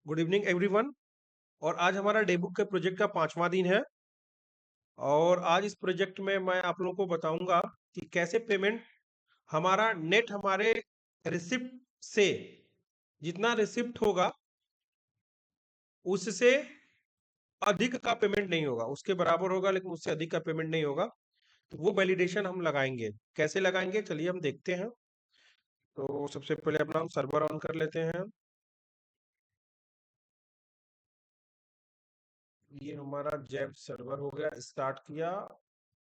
Good evening everyone. और आज हमारा डेबुक के प्रोजेक्ट का 5वां दिन है। और आज इस प्रोजेक्ट में मैं आप लोगों को बताऊंगा कि कैसे पेमेंट हमारा नेट हमारे रिसिप्ट से जितना रिसिप्ट होगा उससे अधिक का पेमेंट नहीं होगा, उसके बराबर होगा लेकिन उससे अधिक का पेमेंट नहीं होगा। तो वो वैलिडेशन हम लगाएंगे। कैसे लगाएंगे चलिए हम देखते हैं। तो सबसे पहले अपना हम सर्वर ऑन कर लेते हैं। ये हमारा जेब सर्वर हो गया, स्टार्ट किया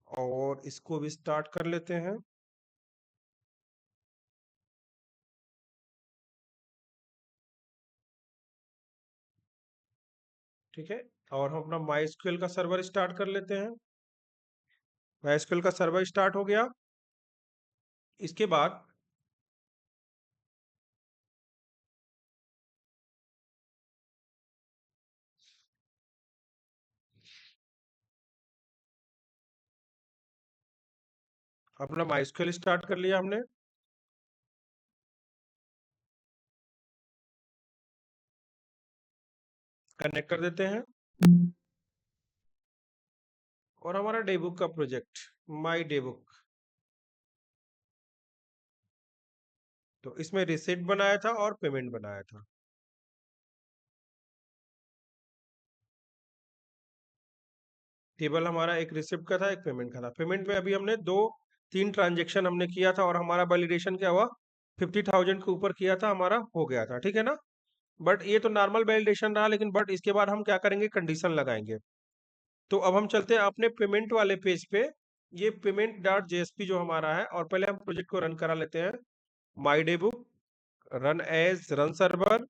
और इसको भी स्टार्ट कर लेते हैं। ठीक है। और हम अपना माई का सर्वर स्टार्ट कर लेते हैं। माई का सर्वर स्टार्ट हो गया। इसके बाद अपना माई स्टार्ट कर लिया हमने। कनेक्ट कर देते हैं। और हमारा डेबुक का प्रोजेक्ट माई डेबुक, तो इसमें रिसिप्ट बनाया था और पेमेंट बनाया था। टेबल हमारा एक रिसिप्ट का था, एक पेमेंट का था। पेमेंट में अभी हमने 2-3 ट्रांजेक्शन हमने किया था और हमारा वैलिडेशन क्या हुआ, 50,000 के ऊपर किया था, हमारा हो गया था। ठीक है ना। बट ये तो नॉर्मल वैलिडेशन रहा, लेकिन बट इसके बाद हम क्या करेंगे, कंडीशन लगाएंगे। तो अब हम चलते हैं अपने पेमेंट वाले पेज पे। ये पेमेंट डॉट जेएसपी जो हमारा है, और पहले हम प्रोजेक्ट को रन करा लेते हैं। My day book run as run server.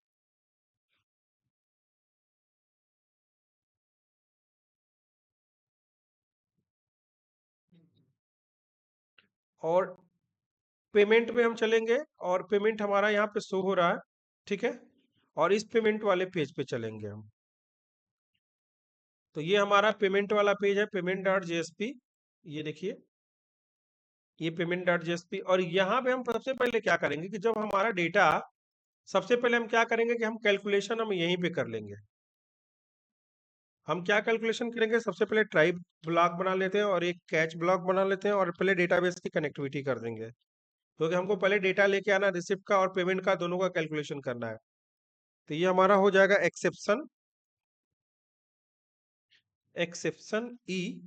और पेमेंट में हम चलेंगे और पेमेंट हमारा यहाँ पे शो हो रहा है। ठीक है। और इस पेमेंट वाले पेज पे चलेंगे हम। तो ये हमारा पेमेंट वाला पेज है, पेमेंट डॉट जेएसपी। ये देखिए, ये पेमेंट डॉट जेएसपी। और यहाँ पे हम सबसे पहले क्या करेंगे कि जब हमारा डेटा, सबसे पहले हम क्या करेंगे कि हम कैलकुलेशन हम यहीं पे कर लेंगे। हम क्या कैलकुलेशन करेंगे, सबसे पहले ट्राइब ब्लॉक बना लेते हैं और एक कैच ब्लॉक बना लेते हैं और पहले डेटाबेस की कनेक्टिविटी कर देंगे, क्योंकि हमको पहले डेटा लेके आना, रिसिप्ट का और पेमेंट का दोनों का कैलकुलेशन करना है। तो ये हमारा हो जाएगा एक्सेप्शन, एक्सेप्शन ई।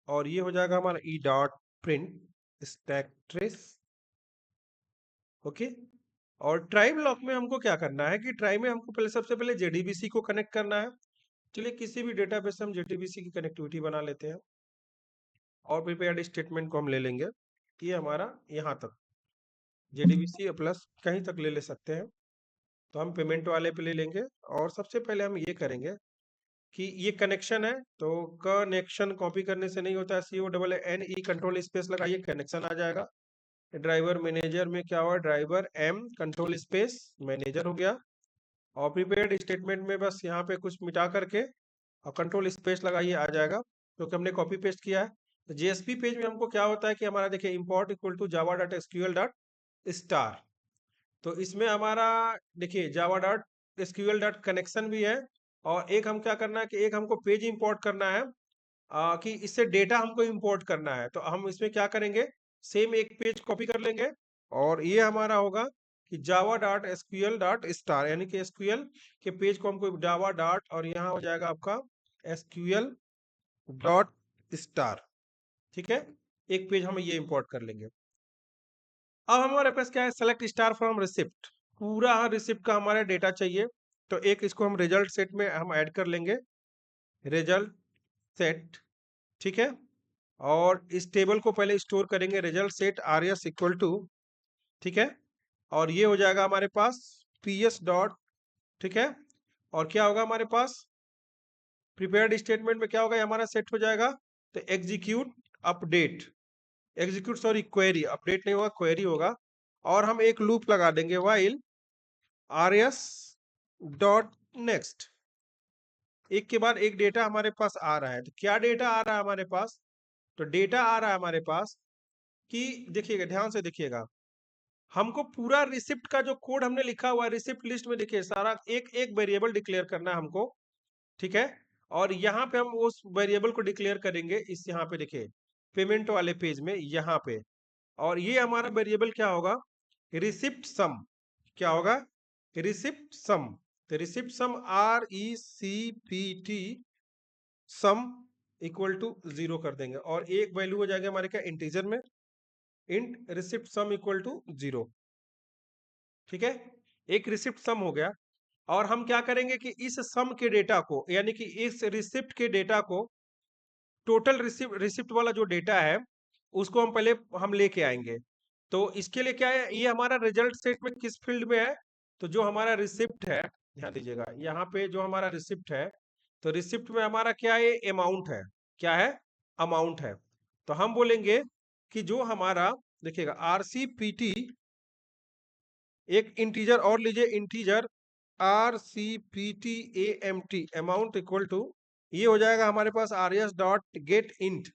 और ये हो जाएगा हमारा E dot print stack trace. Okay. और ट्राई ब्लॉक में हमको क्या करना है कि ट्राई में हमको पहले, सबसे पहले जेडीबीसी को कनेक्ट करना है। चलिए किसी भी डेटाबेस से हम जेडीबीसी की कनेक्टिविटी बना लेते हैं और प्रीपेयर्ड स्टेटमेंट को हम ले लेंगे। ये हमारा यहाँ तक जेडीबीसी प्लस कहीं तक ले ले सकते हैं। तो हम पेमेंट वाले पे ले लेंगे। और सबसे पहले हम ये करेंगे कि ये कनेक्शन है, तो कनेक्शन कॉपी करने से नहीं होता है, CONNE कंट्रोल स्पेस लगाइए, कनेक्शन आ जाएगा। ड्राइवर मैनेजर में क्या हुआ, driver M control space manager हो गया। और प्रीपेड स्टेटमेंट में बस यहाँ पे कुछ मिटा करके और कंट्रोल स्पेस लगाइए, आ जाएगा क्योंकि हमने कॉपी पेस्ट किया है। तो जेएसपी पेज में हमको क्या होता है कि हमारा देखिए import equal to Java dot SQL dot star. तो इसमें हमारा देखिए Java dot SQL dot connection भी है। और एक हम क्या करना है कि एक हमको पेज इंपोर्ट करना है, कि इससे डेटा हमको इंपोर्ट करना है। तो हम इसमें क्या करेंगे, सेम एक पेज कॉपी कर लेंगे। और ये हमारा होगा कि जावा डॉट एसक्यूएल डॉट स्टार, यानी कि एसक्यूएल के पेज को हमको जावा डॉट, और यहाँ हो जाएगा आपका एसक्यूएल डॉट स्टार। ठीक है। एक पेज हम ये इंपोर्ट कर लेंगे। अब हमारे पास क्या है, सेलेक्ट स्टार फ्रॉम रिसिप्ट, पूरा रिसिप्ट का हमारा डेटा चाहिए। तो एक इसको हम रिजल्ट सेट में हम ऐड कर लेंगे, रिजल्ट सेट। ठीक है। और इस टेबल को पहले स्टोर करेंगे, result set R S equal to. ठीक है। और ये हो जाएगा हमारे पास पीएस डॉट। ठीक है। और क्या होगा हमारे पास, प्रिपेयर्ड स्टेटमेंट में क्या होगा, ये हमारा सेट हो जाएगा। तो execute update, execute sorry query, update नहीं होगा, क्वेरी होगा। और हम एक लूप लगा देंगे, while R S dot next. एक के बाद एक डेटा हमारे पास आ रहा है। तो क्या डेटा आ रहा है हमारे पास, तो डेटा आ रहा है हमारे पास कि देखिएगा, ध्यान से देखिएगा, हमको पूरा रिसिप्ट का जो कोड हमने लिखा हुआ है रिसिप्ट लिस्ट में, देखिए सारा एक एक वेरिएबल डिक्लेयर करना है हमको, ठीक है। और यहाँ पे हम उस वेरिएबल को डिक्लेयर करेंगे इस, यहाँ पे देखिए पेमेंट वाले पेज में यहाँ पे। और ये हमारा वेरिएबल क्या होगा, रिसिप्ट सम। क्या होगा, रिसिप्ट सम। तो receipt sum RECPT sum equal to 0 कर देंगे, और एक वैल्यू हो जाएगा हमारे क्या, इंटीजर में, int receipt sum equal to 0, ठीक है। एक रिसिप्ट सम हो गया। और हम क्या करेंगे कि इस सम के डेटा को, यानी कि इस रिसिप्ट के डेटा को, टोटल रिसिप्ट रिसिप्ट वाला जो डेटा है उसको हम पहले हम लेके आएंगे। तो इसके लिए क्या है, ये हमारा रिजल्ट सेट में किस फील्ड में है, तो जो हमारा रिसिप्ट है, ध्यान दीजिएगा यहाँ पे जो हमारा रिसिप्ट है, तो रिसिप्ट में हमारा क्या है, अमाउंट है। क्या है, अमाउंट है। तो हम बोलेंगे कि जो हमारा, देखिएगा RCPT, एक इंटीजर और लीजिए, integer RCPT amount equal to, ये हो जाएगा हमारे पास rs डॉट गेट इंट।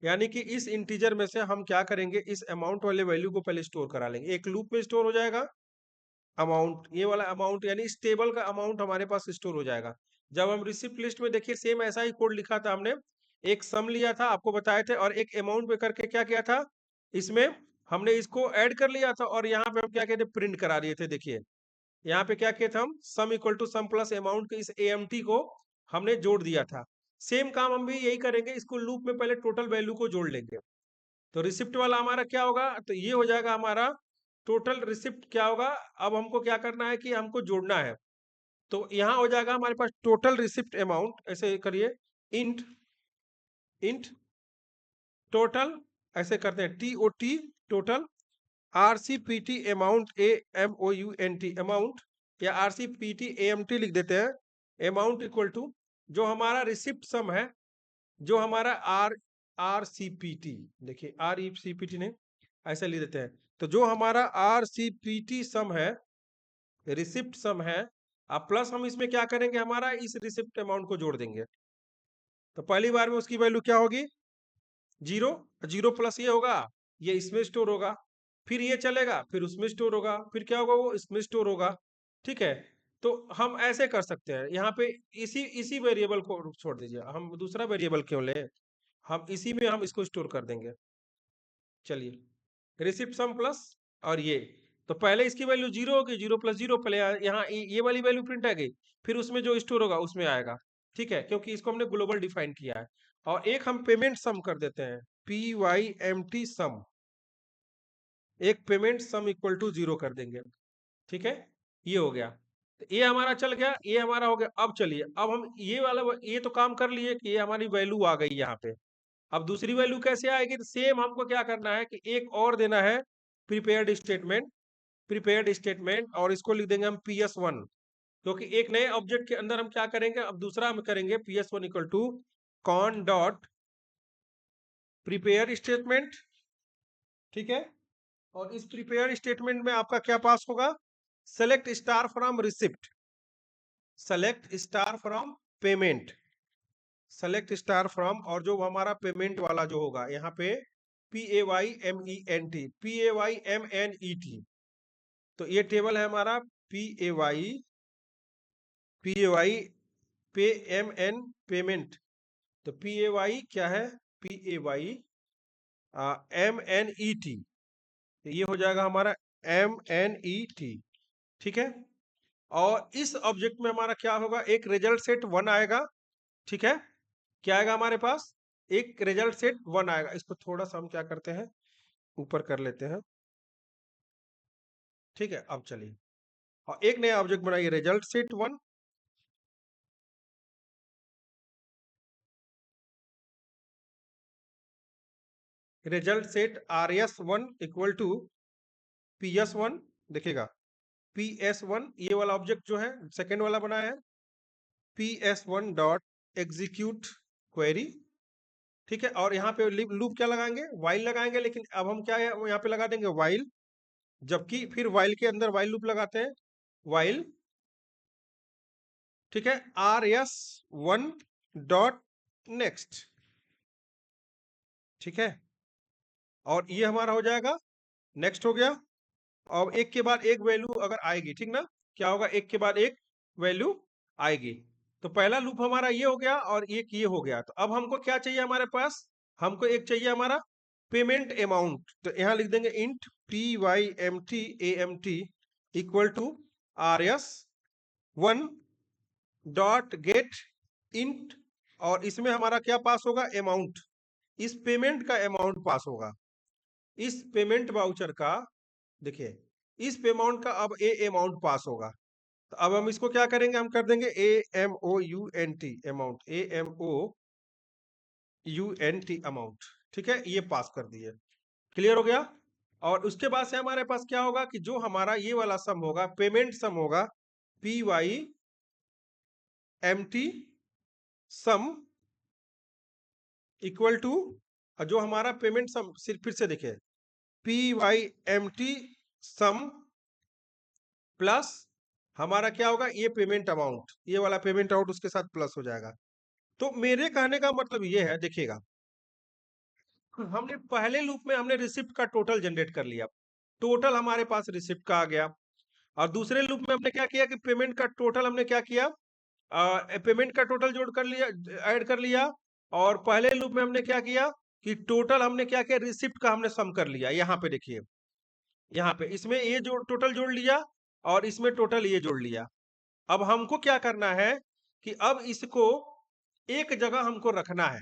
यानी कि इस इंटीजर में से हम क्या करेंगे, इस अमाउंट वाले वैल्यू को पहले स्टोर करा लेंगे, एक लूप में स्टोर हो जाएगा अमाउंट, ये वाला अमाउंट, यानी इस टेबल का अमाउंट हमारे पास स्टोर हो जाएगा। जब हम रिसिप्ट लिस्ट में देखिए सेम ऐसा ही कोड लिखा था हमने, एक सम लिया था आपको बताए थे, और एक अमाउंट पे करके क्या किया था, इसमें हमने इसको ऐड कर लिया था, और यहाँ पे हम क्या कहते, प्रिंट करा दिए थे। देखिए यहाँ पे क्या किया था, हम sum equal to sum plus amount के इस AMT को हमने जोड़ दिया था। सेम काम हम भी यही करेंगे, इसको लूप में पहले टोटल वैल्यू को जोड़ लेंगे। तो रिसिप्ट वाला हमारा क्या होगा, तो ये हो जाएगा हमारा टोटल रिसिप्ट क्या होगा। अब हमको क्या करना है कि हमको जोड़ना है, तो यहाँ हो जाएगा हमारे पास टोटल रिसिप्ट अमाउंट, ऐसे करिए इंट, इंट टोटल, ऐसे करते हैं TOT total, RCPT amount AMOUNT amount, या RCPT AMT लिख देते हैं, अमाउंट इक्वल टू जो हमारा रिसिप्ट सम है, जो हमारा RCPT, देखिए RECPT नहीं, ऐसे लिख देते हैं। तो जो हमारा RCPT सम है, रिसिप्ट सम है, अब प्लस हम इसमें क्या करेंगे, हमारा इस रिसिप्ट अमाउंट को जोड़ देंगे। तो पहली बार में उसकी वैल्यू क्या होगी, 0, 0 प्लस ये होगा, ये इसमें स्टोर होगा, फिर ये चलेगा, फिर उसमें स्टोर होगा, फिर क्या होगा, वो इसमें स्टोर होगा, ठीक है। तो हम ऐसे कर सकते हैं यहाँ पे, इसी इसी वेरिएबल को छोड़ दीजिए, हम दूसरा वेरिएबल क्यों ले, हम इसी में हम इसको स्टोर कर देंगे। चलिए रिसिप्ट सम प्लस, और ये, तो पहले इसकी वैल्यू 0 होगी, 0 प्लस 0 पहले यहाँ ये वाली वैल्यू प्रिंट आ गई, फिर उसमें जो स्टोर होगा उसमें आएगा, ठीक है, क्योंकि इसको हमने ग्लोबल डिफाइन किया है। और एक हम पेमेंट सम कर देते हैं, PYMT सम, एक पेमेंट सम इक्वल टू 0 कर देंगे, ठीक है। ये हो गया, तो ये हमारा चल गया, ये हमारा हो गया। अब चलिए, अब हम ये वाला, ये तो काम कर लिए कि ये हमारी वैल्यू आ गई यहाँ पे। अब दूसरी वैल्यू कैसे आएगी, तो सेम हमको क्या करना है कि एक और देना है प्रीपेयर्ड स्टेटमेंट, प्रीपेयर्ड स्टेटमेंट, और इसको लिख देंगे हम PS1, क्योंकि एक नए ऑब्जेक्ट के अंदर हम क्या करेंगे, अब दूसरा हम करेंगे PS1 equal to con dot prepare statement, ठीक है। और इस प्रीपेयर स्टेटमेंट में आपका क्या पास होगा, select star from receipt, select star from payment, select star from, और जो हमारा पेमेंट वाला जो होगा यहाँ पे PAYMENT, PAYMNET, तो ये टेबल है हमारा PAY पे MN पेमेंट, तो PAY क्या है, PAYMNET, ये हो जाएगा हमारा MNET, ठीक है। और इस ऑब्जेक्ट में हमारा क्या होगा, एक रिजल्ट सेट 1 आएगा, ठीक है। क्या आएगा हमारे पास, एक रिजल्ट सेट 1 आएगा। इसको थोड़ा सा हम क्या करते हैं, ऊपर कर लेते हैं, ठीक है। अब चलिए, और एक नया ऑब्जेक्ट बनाइए, result set 1, result set RS1 equal to PS1, देखिएगा PS1, ये वाला ऑब्जेक्ट जो है सेकेंड वाला बना है, PS1 डॉट एग्जीक्यूट क्वेरी, ठीक है। और यहाँ पे लूप क्या लगाएंगे, वाइल लगाएंगे, लेकिन अब हम क्या है यहाँ पे लगा देंगे वाइल, जबकि फिर वाइल के अंदर वाइल लूप लगाते हैं, वाइल, ठीक है, RS1 डॉट नेक्स्ट, ठीक है। और ये हमारा हो जाएगा, नेक्स्ट हो गया। और एक के बाद एक वैल्यू अगर आएगी, ठीक ना, क्या होगा, एक के बाद एक वैल्यू आएगी। तो पहला लूप हमारा ये हो गया और एक ये हो गया। तो अब हमको क्या चाहिए हमारे पास, हमको एक चाहिए हमारा पेमेंट अमाउंट। तो यहाँ लिख देंगे int PYMT equal to RS1 dot get int, और इसमें हमारा क्या पास होगा, अमाउंट। इस पेमेंट का अमाउंट पास होगा, इस पेमेंट वाउचर का, देखिए इस पेमेंट का अब ए अमाउंट पास होगा। तो अब हम इसको क्या करेंगे, हम कर देंगे AMOUNT अमाउंट, AMOUNT अमाउंट। ठीक है, ये पास कर दिए, क्लियर हो गया। और उसके बाद से हमारे पास क्या होगा कि जो हमारा ये वाला सम होगा, पेमेंट सम होगा, PYMT सम इक्वल टू, जो हमारा पेमेंट सम, सिर्फ फिर से देखिए, PYMT सम प्लस हमारा क्या होगा, ये पेमेंट अमाउंट, ये वाला पेमेंट अमाउंट उसके साथ प्लस हो जाएगा। तो मेरे कहने का मतलब ये है, देखिएगा, हमने पहले लूप में हमने रिसिप्ट का टोटल जनरेट कर लिया, टोटल हमारे पास रिसिप्ट का आ गया। और दूसरे लूप में हमने क्या किया कि पेमेंट का टोटल हमने क्या किया, पेमेंट का टोटल जोड़ कर लिया, ऐड कर लिया। और पहले लूप में हमने क्या किया कि टोटल हमने क्या किया, रिसिप्ट का हमने सम कर लिया। यहाँ पे देखिए, यहाँ पे इसमें ये जोड़ टोटल जोड़ लिया और इसमें टोटल ये जोड़ लिया। अब हमको क्या करना है कि अब इसको एक जगह हमको रखना है।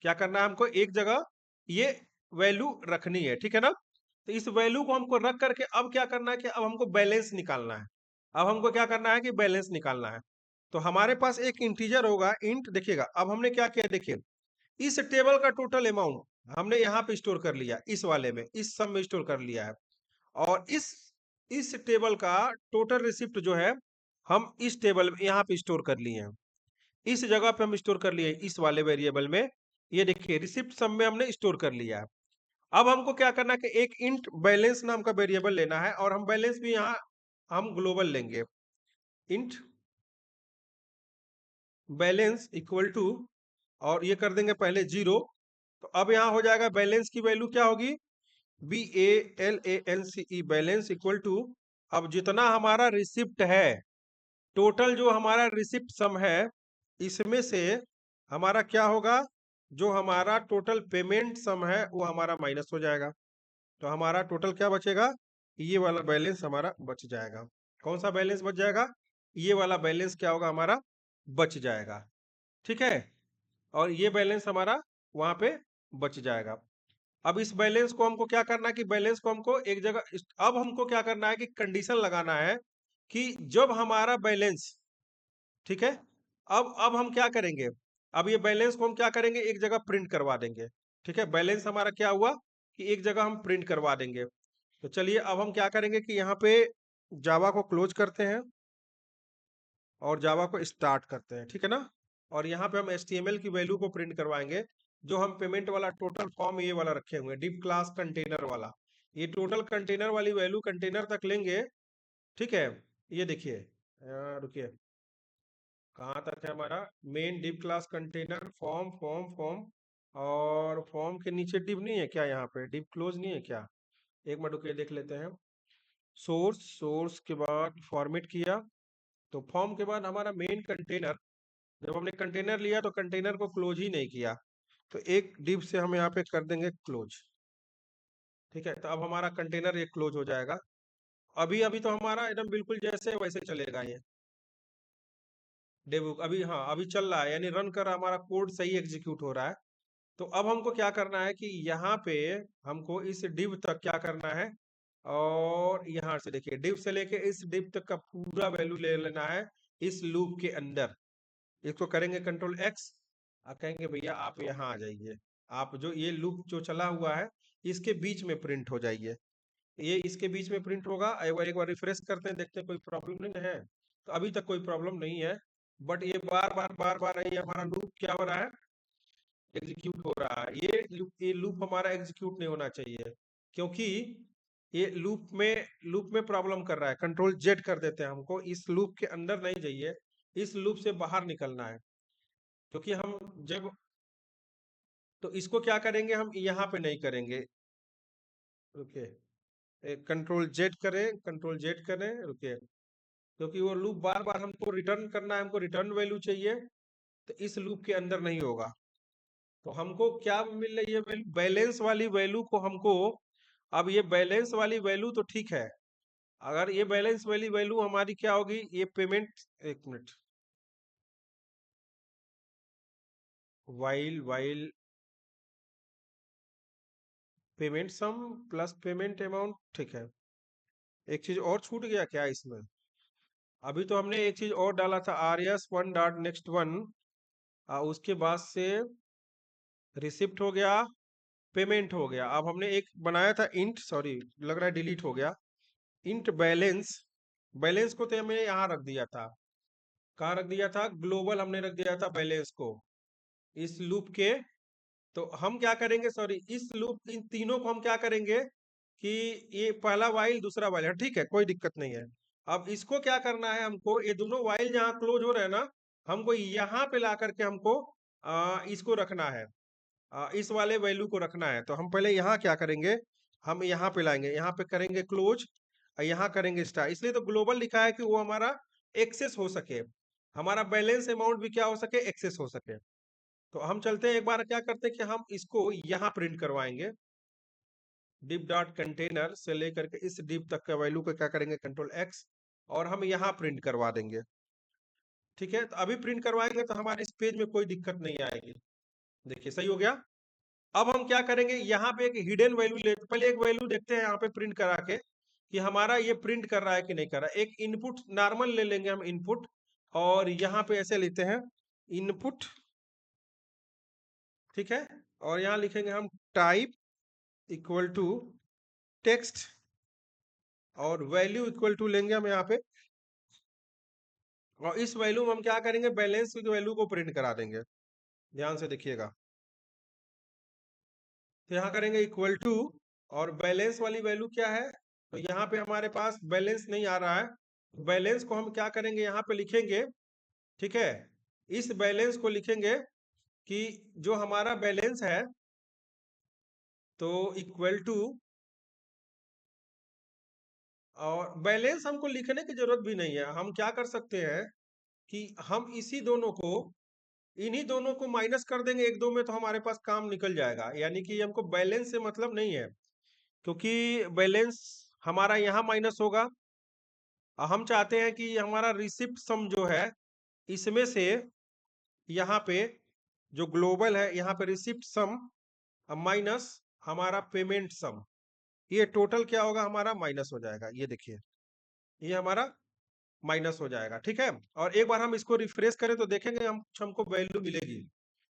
क्या करना है हमको, एक जगह ये वैल्यू रखनी है, ठीक है ना। तो इस वैल्यू को हमको रख करके अब क्या करना है कि अब हमको बैलेंस निकालना है। अब हमको क्या करना है कि बैलेंस निकालना है। तो हमारे पास एक इंटीजर होगा इंट, देखिएगा अब हमने क्या किया, देखिए इस टेबल का टोटल अमाउंट हमने यहाँ पे स्टोर कर लिया, इस वाले में, इस सम में स्टोर कर लिया है। और इस टेबल का टोटल रिसिप्ट जो है, हम इस टेबल में यहाँ पे स्टोर कर लिए हैं, इस जगह पे हम स्टोर कर लिए इस वाले वेरिएबल में। ये देखिए रिसिप्ट सम में हमने स्टोर कर लिया है। अब हमको क्या करना है कि एक इंट बैलेंस नाम का वेरिएबल लेना है, और हम बैलेंस भी यहाँ हम ग्लोबल लेंगे, इंट बैलेंस इक्वल टू, और ये कर देंगे पहले 0। तो अब यहाँ हो जाएगा बैलेंस की वैल्यू क्या होगी, BALANCE बैलेंस इक्वल टू, अब जितना हमारा रिसिप्ट है, टोटल जो हमारा रिसिप्ट सम है, इसमें से हमारा क्या होगा, जो हमारा टोटल पेमेंट सम है वो हमारा माइनस हो जाएगा। तो हमारा टोटल क्या बचेगा, ये वाला बैलेंस हमारा बच जाएगा। कौन सा बैलेंस बच जाएगा, ये वाला बैलेंस क्या होगा हमारा, बच जाएगा। ठीक है, और ये बैलेंस हमारा वहां पे बच जाएगा। अब इस बैलेंस को हमको क्या करना है कि बैलेंस को हमको एक जगह अब हमको क्या करना है कि कंडीशन लगाना है कि जब हमारा बैलेंस, ठीक है, अब हम क्या करेंगे, अब ये बैलेंस को हम क्या करेंगे, एक जगह प्रिंट करवा देंगे। ठीक है, बैलेंस हमारा क्या हुआ कि एक जगह हम प्रिंट करवा देंगे। तो चलिए अब हम क्या करेंगे कि यहाँ पे जावा को क्लोज करते हैं और जावा को स्टार्ट करते हैं, ठीक है ना। और यहाँ पे हम HTML की वैल्यू को प्रिंट करवाएंगे, जो हम पेमेंट वाला टोटल फॉर्म ये वाला रखे हुए डिव क्लास कंटेनर वाला, ये टोटल कंटेनर वाली वैल्यू कंटेनर तक लेंगे। ठीक है, ये देखिए, रुकिए, कहाँ तक है हमारा, main div class container form form form, और फॉर्म के नीचे डिव नहीं है क्या, यहाँ पे डिव क्लोज नहीं है क्या, एक मिनट रुकिए देख लेते हैं। सोर्स के बाद फॉर्मेट किया, तो फॉर्म के बाद हमारा मेन कंटेनर, जब हमने कंटेनर लिया तो कंटेनर को क्लोज ही नहीं किया, तो एक डिव से हम यहाँ पे कर देंगे क्लोज। ठीक है, तो अब हमारा कंटेनर ये क्लोज हो जाएगा। अभी अभी तो हमारा एकदम बिल्कुल जैसे वैसे चलेगा ये डेबुक, अभी हाँ अभी चल रहा है, यानी रन कर रहा, हमारा कोड सही एग्जीक्यूट हो रहा है। तो अब हमको क्या करना है कि यहाँ पे हमको इस डिव तक क्या करना है, और यहाँ से देखिए डिव से लेके इस डिव तक का पूरा वैल्यू ले लेना है इस लूप के अंदर। इसको करेंगे कंट्रोल एक्स, और कहेंगे भैया आप यहाँ आ जाइए, आप जो ये लूप जो चला हुआ है इसके बीच में प्रिंट हो जाइए। ये इसके बीच में प्रिंट होगा, एक बार रिफ्रेश करते हैं, देखते हैं कोई प्रॉब्लम नहीं है। तो अभी तक कोई प्रॉब्लम नहीं है, बट ये बार बार ये हमारा लूप क्या हो रहा है, एग्जीक्यूट हो रहा है। ये लूप हमारा एग्जीक्यूट नहीं होना चाहिए, क्योंकि ये लूप में प्रॉब्लम कर रहा है। कंट्रोल जेड कर देते हैं, हमको इस लूप के अंदर नहीं जाइए, इस लूप से बाहर निकलना है। क्योंकि हम जब, तो इसको क्या करेंगे, हम यहाँ पे नहीं करेंगे, रुकिए, कंट्रोल जेड करें, कंट्रोल जेड करें, रुकिए, क्योंकि वो लूप बार बार हमको रिटर्न करना है, हमको रिटर्न वैल्यू चाहिए, तो इस लूप के अंदर नहीं होगा। तो हमको क्या मिल रही है वैल्यू? बैलेंस वाली वैल्यू को हमको, अब ये बैलेंस वाली वैल्यू तो ठीक है, अगर ये बैलेंस वाली वैल्यू हमारी क्या होगी, ये पेमेंट, एक minute, while payment sum plus payment amount, ठीक है। एक चीज और छूट गया क्या इसमें? अभी तो हमने एक चीज और डाला था, R S one dot next one, उसके बाद से रिसिप्ट हो गया, पेमेंट हो गया। अब हमने एक बनाया था इंट, सॉरी लग रहा है डिलीट हो गया, इंट बैलेंस। बैलेंस को तो हमने यहाँ रख दिया था, कहाँ रख दिया था? ग्लोबल हमने रख दिया था बैलेंस को, इस लूप के। तो हम क्या करेंगे, सॉरी इस लूप, इन तीनों को हम क्या करेंगे कि ये पहला वाइल दूसरा वाइल है, ठीक है, कोई दिक्कत नहीं है। अब इसको क्या करना है हमको, ये दोनों वाइल जहाँ क्लोज हो रहे हैं ना, हमको यहाँ पे ला करके हमको इसको रखना है, इस वाले वैल्यू को रखना है। तो हम पहले यहाँ क्या करेंगे, हम यहाँ पे लाएंगे, यहाँ पे करेंगे क्लोज, यहाँ करेंगे स्टार, इसलिए तो ग्लोबल लिखा है कि वो हमारा एक्सेस हो सके, हमारा बैलेंस अमाउंट भी क्या हो सके, एक्सेस हो सके। तो हम चलते हैं एक बार, क्या करते हैं कि हम इसको यहाँ प्रिंट करवाएंगे, डिप डॉट कंटेनर से लेकर के इस डिप तक का वैल्यू को क्या करेंगे, कंट्रोल एक्स, और हम यहाँ प्रिंट करवा देंगे। ठीक है, तो अभी प्रिंट करवाएंगे तो हमारे इस पेज में कोई दिक्कत नहीं आएगी। देखिए सही हो गया। अब हम क्या करेंगे, यहाँ पे एक हिडन वैल्यू ले, पहले एक वैल्यू देखते हैं यहाँ पे प्रिंट करा के कि हमारा ये प्रिंट कर रहा है कि नहीं कर रहा है। एक इनपुट नॉर्मल ले लेंगे हम, इनपुट, और यहाँ पे ऐसे लेते हैं इनपुट, ठीक है, और यहाँ लिखेंगे हम टाइप इक्वल टू टेक्स्ट, और वैल्यू इक्वल टू लेंगे हम यहाँ पे, और इस वैल्यू में हम क्या करेंगे, बैलेंस की वैल्यू को प्रिंट करा देंगे। ध्यान से देखिएगा, तो यहाँ करेंगे इक्वल टू, और बैलेंस वाली वैल्यू क्या है, तो यहाँ पे हमारे पास बैलेंस नहीं आ रहा है, बैलेंस को हम क्या करेंगे, यहाँ पे लिखेंगे, ठीक है, इस बैलेंस को लिखेंगे कि जो हमारा बैलेंस है, तो इक्वल टू, और बैलेंस हमको लिखने की जरूरत भी नहीं है, हम क्या कर सकते हैं कि हम इसी दोनों को, इन्हीं दोनों को माइनस कर देंगे एक दो में, तो हमारे पास काम निकल जाएगा। यानी कि हमको बैलेंस से मतलब नहीं है, क्योंकि बैलेंस हमारा यहाँ माइनस होगा, हम चाहते हैं कि हमारा रिसिप्ट सम जो है, इसमें से यहाँ पे जो ग्लोबल है, यहाँ पे रिसिप्ट सम माइनस हमारा पेमेंट सम, ये टोटल क्या होगा, हमारा माइनस हो जाएगा। ये देखिए, ये हमारा माइनस हो जाएगा, ठीक है। और एक बार हम इसको रिफ्रेश करें तो देखेंगे हमको वैल्यू मिलेगी।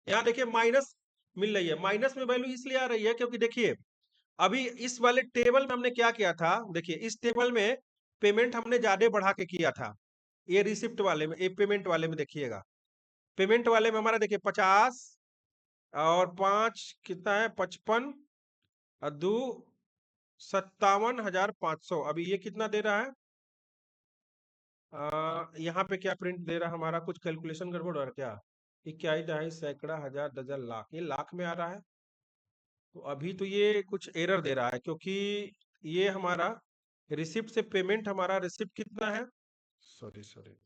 यहाँ देखिए माइनस मिल रही है, माइनस में वैल्यू इसलिए आ रही है क्योंकि देखिए अभी इस वाले टेबल में हमने क्या किया था, देखिए इस टेबल में पेमेंट हमने ज्यादा बढ़ा के किया था, ये रिसिप्ट वाले में, ये पेमेंट वाले में देखिएगा, पेमेंट वाले में हमारा देखिए 50 और 5 कितना है, 55 और 2 57,500। अभी ये कितना दे रहा है, यहाँ पे क्या प्रिंट दे रहा है, हमारा कुछ कैलकुलेशन गड़बड़ हो रहा है क्या? इक्याई दहाई सैकड़ा हजार डजन लाख, ये लाख में आ रहा है। तो अभी तो ये कुछ एरर दे रहा है, क्योंकि ये हमारा रिसिप्ट से पेमेंट, हमारा रिसिप्ट कितना है, सॉरी सॉरी,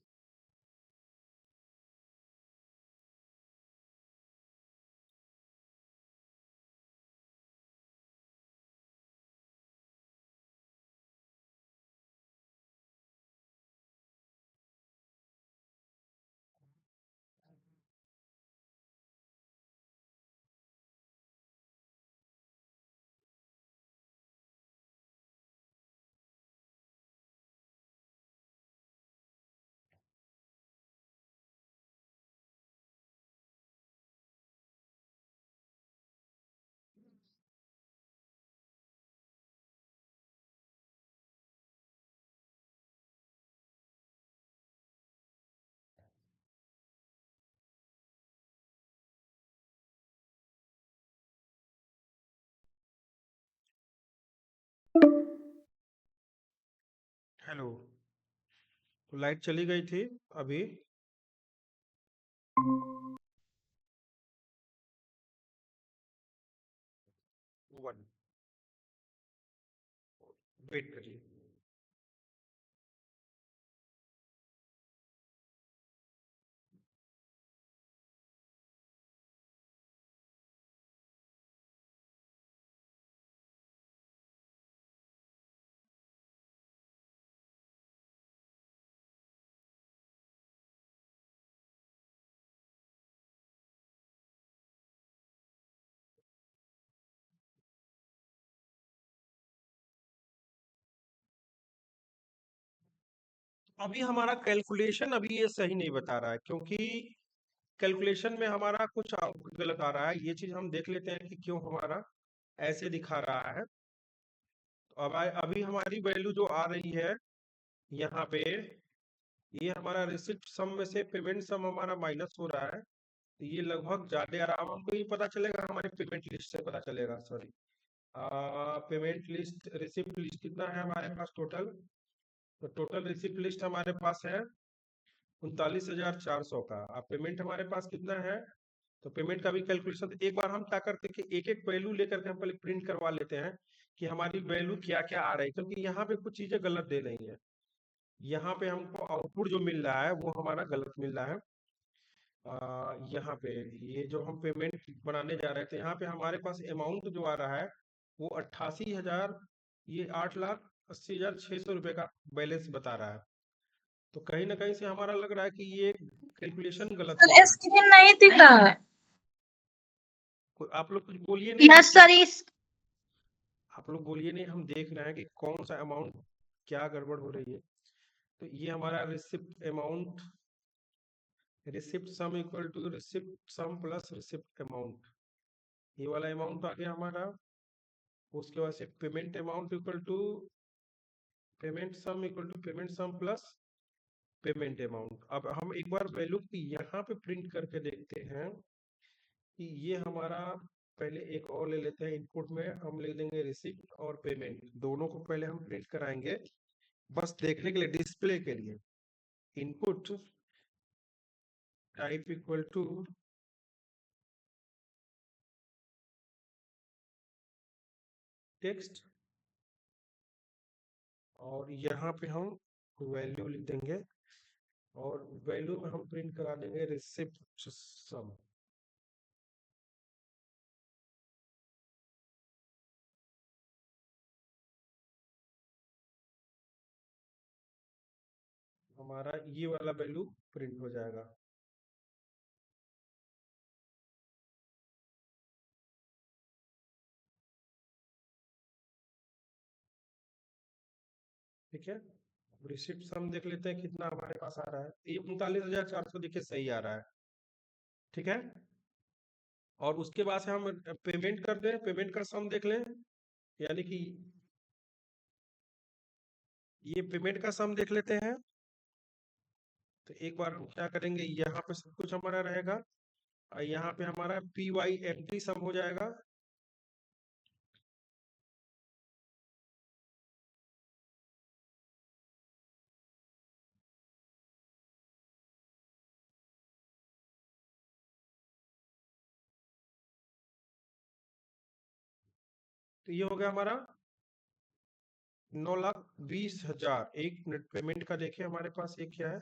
हेलो, तो लाइट चली गई थी अभी, वन, वेट करिए। अभी हमारा कैलकुलेशन अभी ये सही नहीं बता रहा है, क्योंकि कैलकुलेशन में हमारा कुछ गलत आ रहा है। ये चीज हम देख लेते हैं कि क्यों हमारा ऐसे दिखा रहा है। तो अब अभी हमारी वैल्यू जो आ रही है यहाँ पे, ये हमारा रिसिप्ट सम में से पेमेंट सम हमारा माइनस हो रहा है। तो ये लगभग ज्यादा आ रहा है। हमको ये पता चलेगा हमारे पेमेंट लिस्ट से पता चलेगा, sorry, payment list receipt list कितना है हमारे पास टोटल। तो टोटल रिसिप्ट लिस्ट हमारे पास है 39,400 का। अब पेमेंट हमारे पास कितना है, तो पेमेंट का भी कैलकुलेशन एक बार हम क्या करते हैं कि एक एक वैल्यू लेकर के हम पहले प्रिंट करवा लेते हैं कि हमारी वैल्यू क्या क्या आ रही है, क्योंकि यहाँ पे कुछ चीजें गलत दे रही है। यहाँ पे हमको आउटपुट जो मिल रहा है वो हमारा गलत मिल रहा है। यहाँ पे ये जो हम पेमेंट बनाने जा रहे थे, यहाँ पे हमारे पास अमाउंट जो आ रहा है वो 88,000, ये 8,80,600 रुपए का बैलेंस बता रहा है। तो कहीं ना कहीं से हमारा लग रहा है कि ये कैलकुलेशन गलत हुआ है। स्क्रीन नहीं दिख रहा है। आप लोग कुछ बोलिए नहीं, यस सर। आप लोग बोलिए नहीं, हम देख रहे हैं कि कौन सा अमाउंट क्या गड़बड़ हो रही है। तो ये हमारा receipt amount, receipt sum equal to receipt sum plus receipt amount, ये वाला अमाउंट आ गया हमारा। उसके बाद से payment amount equal to payment sum equal to payment sum plus payment amount. अब हम एक बार वैल्यू की यहाँ पे प्रिंट करके देखते हैं कि ये हमारा, पहले एक और ले लेते हैं। इनपुट में हम ले देंगे रिसिप्ट और पेमेंट, दोनों को पहले हम प्रिंट कराएंगे बस देखने के लिए, डिस्प्ले के लिए। Input type equal to text, और यहाँ पे हम वैल्यू लिख देंगे और वैल्यू में हम प्रिंट करा देंगे रिसिप्ट सम। हमारा ये वाला वैल्यू प्रिंट हो जाएगा। ठीक है, रिसिप्ट सम देख लेते हैं कितना हमारे पास आ रहा है। ये 39,400 देखिए सही आ रहा है। ठीक है, और उसके बाद से हम पेमेंट कर दें, पेमेंट का सम देख लें, यानी कि ये पेमेंट का सम देख लेते हैं। तो एक बार हम क्या करेंगे, यहाँ पे सब कुछ हमारा रहेगा और यहाँ पे हमारा PYMT सम हो जाएगा। तो ये हो गया हमारा 9,20,000। एक मिनट, पेमेंट का देखिए हमारे पास एक क्या है,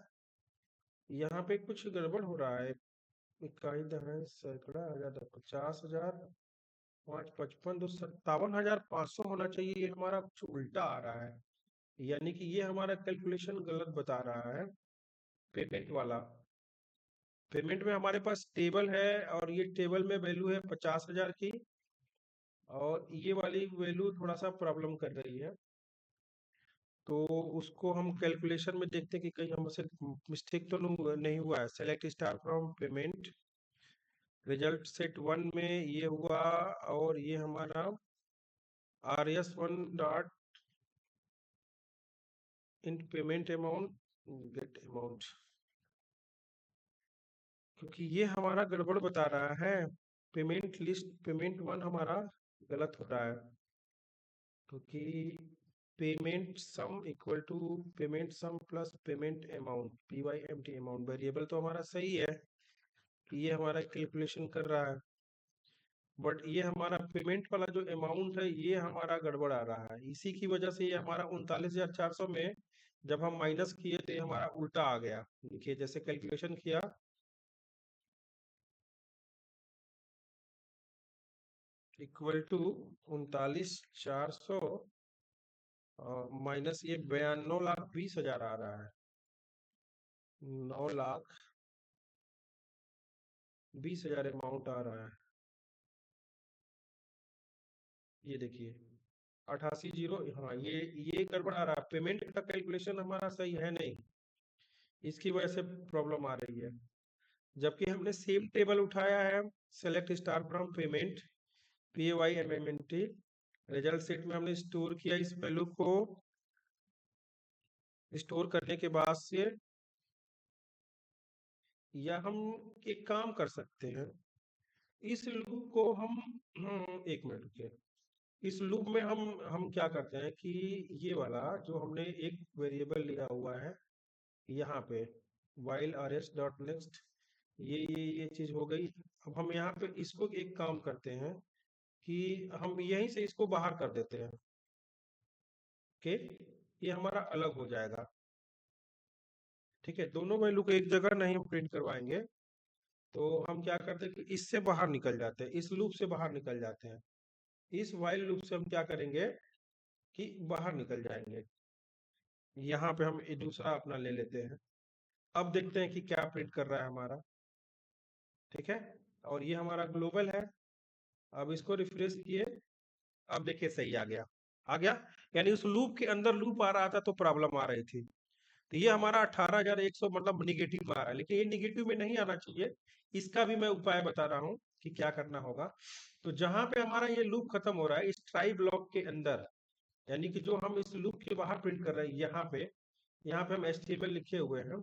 यहाँ पे कुछ गड़बड़ हो रहा है। इकाई दर सैकड़ा हजार 50,000, 555, 57,500 होना चाहिए, ये हमारा कुछ उल्टा आ रहा है। यानी कि ये हमारा कैलकुलेशन गलत बता रहा है पेमेंट वाला। पेमेंट में हमारे पास टेबल है और ये टेबल में वैल्यू है 50,000 की, और ये वाली वैल्यू थोड़ा सा प्रॉब्लम कर रही है। तो उसको हम कैलकुलेशन में देखते हैं कि कहीं हमसे मिस्टेक तो नहीं हुआ है। Select star from payment, result set 1 में ये हुआ, और ये हमारा RS1 dot in payment amount get amount, क्योंकि ये हमारा गड़बड़ बता रहा है। पेमेंट लिस्ट पेमेंट 1 हमारा गलत हो रहा है, क्योंकि payment sum equal to payment sum plus payment amount, PYMT amount, variable तो हमारा सही है, ये हमारा कैलकुलेशन कर रहा है। बट ये हमारा पेमेंट वाला जो अमाउंट है ये हमारा गड़बड़ आ रहा है, इसी की वजह से ये हमारा 39,400 में जब हम माइनस किए तो ये हमारा उल्टा आ गया। देखिए जैसे कैलकुलेशन किया, इक्वल टू 39,400 माइनस ये 92,20,000 आ रहा है, 9,20,000 अमाउंट आ रहा है। ये देखिए 88 जीरो, हाँ ये गड़बड़ आ रहा है, पेमेंट का कैलकुलेशन हमारा सही है नहीं, इसकी वजह से प्रॉब्लम आ रही है। जबकि हमने सेम टेबल उठाया है, select star from payment, PAYMMNT, result set में हमने स्टोर किया इस वैल्यू को, स्टोर करने के बाद से या हम एक काम कर सकते हैं, इस लूप को हम एक मिनट रुकिए, इस लूप में हम क्या करते हैं कि ये वाला जो हमने एक वेरिएबल लिया हुआ है यहाँ पे, while rs डॉट नेक्स्ट, ये चीज हो गई। अब हम यहाँ पे इसको एक काम करते हैं कि हम यहीं से इसको बाहर कर देते हैं, ओके, ये हमारा अलग हो जाएगा। ठीक है, दोनों वैल्यू को एक जगह नहीं हम प्रिंट करवाएंगे, तो हम क्या करते हैं कि इससे बाहर निकल जाते हैं, इस लूप से बाहर निकल जाते हैं, इस वाइल लूप से हम क्या करेंगे कि बाहर निकल जाएंगे। यहाँ पे हम ये दूसरा अपना ले लेते हैं, अब देखते हैं कि क्या प्रिंट कर रहा है हमारा। ठीक है, और ये हमारा ग्लोबल है, अब इसको रिफ्रेश किए, अब देखिए सही आ गया, आ गया, यानी उस लूप के अंदर लूप आ रहा था तो प्रॉब्लम आ रही थी। तो ये हमारा 18,100 मतलब निगेटिव में आ रहा है, लेकिन ये निगेटिव में नहीं आना चाहिए, इसका भी मैं उपाय बता रहा हूँ कि क्या करना होगा। तो जहां पे हमारा ये लूप खत्म हो रहा है इस ट्राई ब्लॉक के अंदर, यानी कि जो हम इस लूप के बाहर प्रिंट कर रहे हैं, यहाँ पे हम HTML लिखे हुए हैं,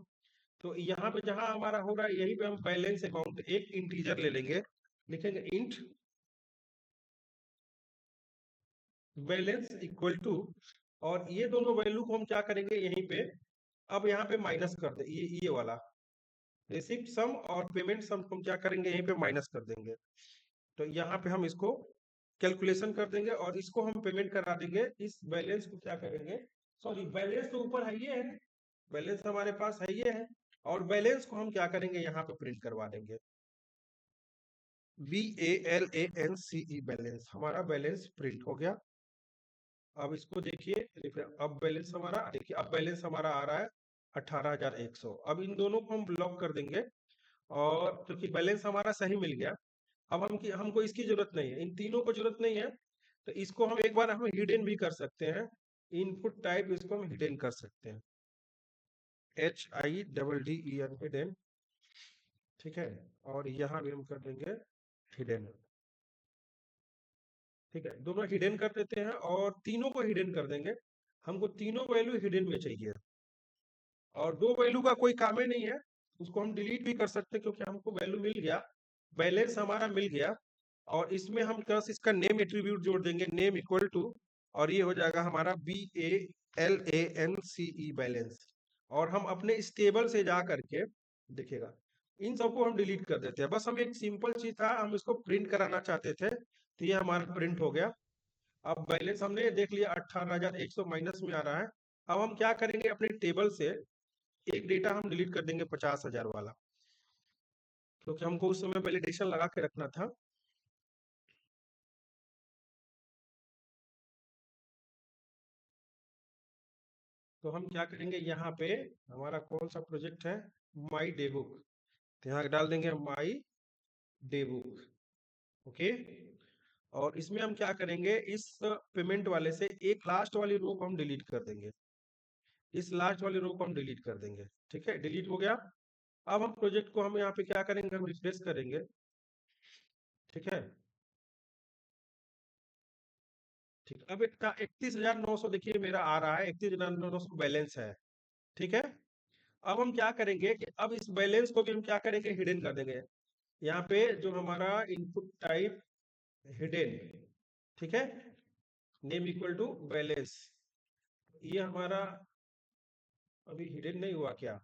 तो यहाँ पे जहां हमारा हो रहा है यहीं पे हम बैलेंस अमाउंट एक इंटीजर ले लेंगे, लिखेंगे इंट बैलेंस इक्वल टू, और ये दोनों वैल्यू को हम क्या करेंगे यहीं पे, अब यहाँ पे माइनस कर दे, ये वाला रिसिप्ट सम और पेमेंट सम को हम क्या करेंगे यहीं पे माइनस कर देंगे। तो यहाँ पे हम इसको कैलकुलेशन कर देंगे और इसको हम पेमेंट करा देंगे, इस बैलेंस को क्या करेंगे, सॉरी बैलेंस तो ऊपर है ये है, बैलेंस हमारे पास है ये है, और बैलेंस को हम क्या करेंगे यहाँ पे प्रिंट करवा देंगे, BALANCE बैलेंस, हमारा बैलेंस प्रिंट हो गया। अब इसको देखिए, अब बैलेंस हमारा देखिए, अब बैलेंस हमारा आ रहा है 18,100। अब इन दोनों को हम ब्लॉक कर देंगे, और क्योंकि बैलेंस हमारा सही मिल गया, अब हमको इसकी जरूरत नहीं है, इन तीनों को जरूरत नहीं है, तो इसको हम एक बार हम हिडन भी कर सकते हैं, इनपुट टाइप इसको हम हिडन कर सकते हैं, HIDDEN हिडन। ठीक है, और यहाँ भी हम कर देंगे हिडन। ठीक है, दोनों हिडन कर देते हैं और तीनों को हिडन कर देंगे, हमको तीनों वैल्यू हिडन में चाहिए, और दो वैल्यू का कोई काम ही नहीं है, उसको हम डिलीट भी कर सकते हैं क्योंकि हमको वैल्यू मिल गया, बैलेंस हमारा मिल गया, और इसमें हम बस इसका नेम एट्रीब्यूट जोड़ देंगे, नेम इक्वल टू, और ये हो जाएगा हमारा BALANCE बैलेंस। और हम अपने इस टेबल से जा करके देखिएगा, इन सबको हम डिलीट कर देते हैं, बस हम एक सिंपल चीज था, हम इसको प्रिंट कराना चाहते थे, तो ये हमारा प्रिंट हो गया। अब बैलेंस हमने देख लिया 18,100 माइनस में आ रहा है। अब हम क्या करेंगे, अपने टेबल से एक डेटा हम डिलीट कर देंगे 50,000 वाला, क्योंकि हमको उस समय वैलिडेशन लगा के रखना था। तो हम क्या करेंगे, यहाँ पे हमारा कौन सा प्रोजेक्ट है, माई डे बुक, तो यहाँ डाल देंगे माई डे बुक, ओके। और इसमें हम क्या करेंगे, इस पेमेंट वाले से एक लास्ट वाली रो को हम डिलीट कर देंगे, इस लास्ट वाली रो को हम डिलीट कर देंगे। ठीक है, डिलीट हो गया। अब हम प्रोजेक्ट को हम यहाँ पे क्या करेंगे, हम रिफ्रेश करेंगे। ठीक है, ठीक, अब 31,900 देखिए मेरा आ रहा है, 31,900 बैलेंस है। ठीक है, अब हम क्या करेंगे कि अब इस बैलेंस को भी हम क्या करेंगे, हिडन कर देंगे, यहाँ पे जो हमारा इनपुट टाइप हिडन। ठीक है, नेम इक्वल टू बैलेंस, ये हमारा अभी हिडन नहीं हुआ क्या,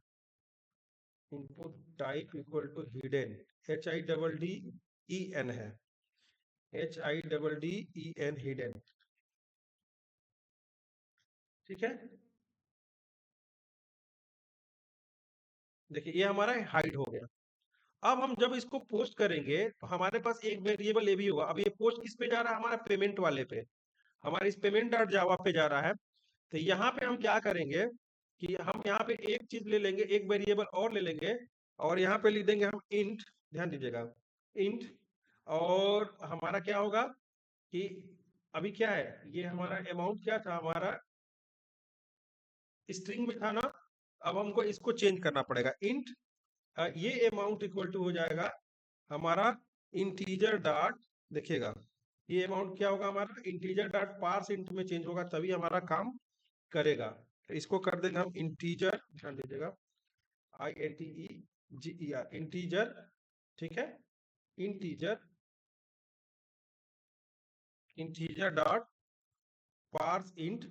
input type equal to hidden, HIDDEN है, HIDDEN, हिडन। ठीक है, देखिए ये हमारा हाइड हो गया। अब हम जब इसको पोस्ट करेंगे तो हमारे पास एक वेरिएबल ये भी होगा। अब ये पोस्ट किस पे जा रहा है, हमारा पेमेंट वाले पे, हमारे इस पेमेंट डॉट जावा पे जा रहा है। तो यहाँ पे हम क्या करेंगे कि हम यहाँ पे एक चीज ले लेंगे, एक वेरिएबल और ले लेंगे, और यहाँ पे लिख देंगे हम इंट, ध्यान दीजिएगा, इंट। और हमारा क्या होगा कि अभी क्या है, ये हमारा अमाउंट क्या था, हमारा स्ट्रिंग में था ना। अब हमको इसको चेंज करना पड़ेगा, इंट ये अमाउंट इक्वल टू हो जाएगा हमारा इंटीजर डॉट, देखिएगा ये अमाउंट क्या होगा, हमारा इंटीजर डॉट पार्स इंट में चेंज होगा, तभी हमारा काम करेगा। तो इसको कर देंगे हम इंटीजर, ध्यान दीजिएगा, INTEGER, इंटीजर। ठीक है, integer, integer dot parse int,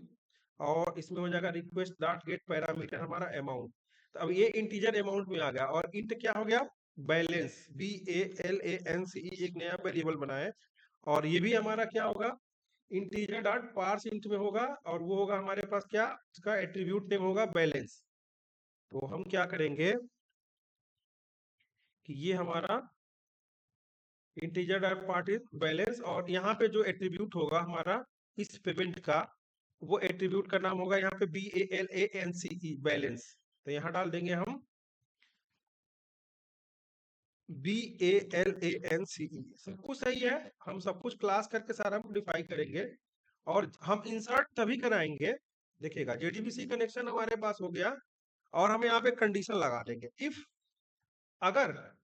और इसमें हो जाएगा रिक्वेस्ट डॉट गेट पैरामीटर हमारा अमाउंट। तो अब ये इंटीजर अमाउंट में आ गया, और इंट क्या हो गया, बैलेंस, BALANCE, एक नया वेरिएबल बना है। और ये भी हमारा क्या होगा, इंटीजर डॉट पार्स इंट में होगा, और वो होगा हमारे पास क्या, इसका एट्रीब्यूट नेम होगा बैलेंस। तो हम क्या करेंगे कि ये हमारा integer dot part is balance, और यहाँ पे जो एट्रीब्यूट होगा हमारा इस पेमेंट का, वो एट्रीब्यूट का नाम होगा यहाँ पे BALANCE, बैलेंस। तो यहाँ डाल देंगे हम BALANCE। सब कुछ सही है, हम सब कुछ क्लास करके सारा मॉडिफाई करेंगे, और हम इंसर्ट तभी कराएंगे, देखिएगा JDBC कनेक्शन हमारे पास हो गया, और हम यहाँ पे कंडीशन लगा देंगे, इफ अगर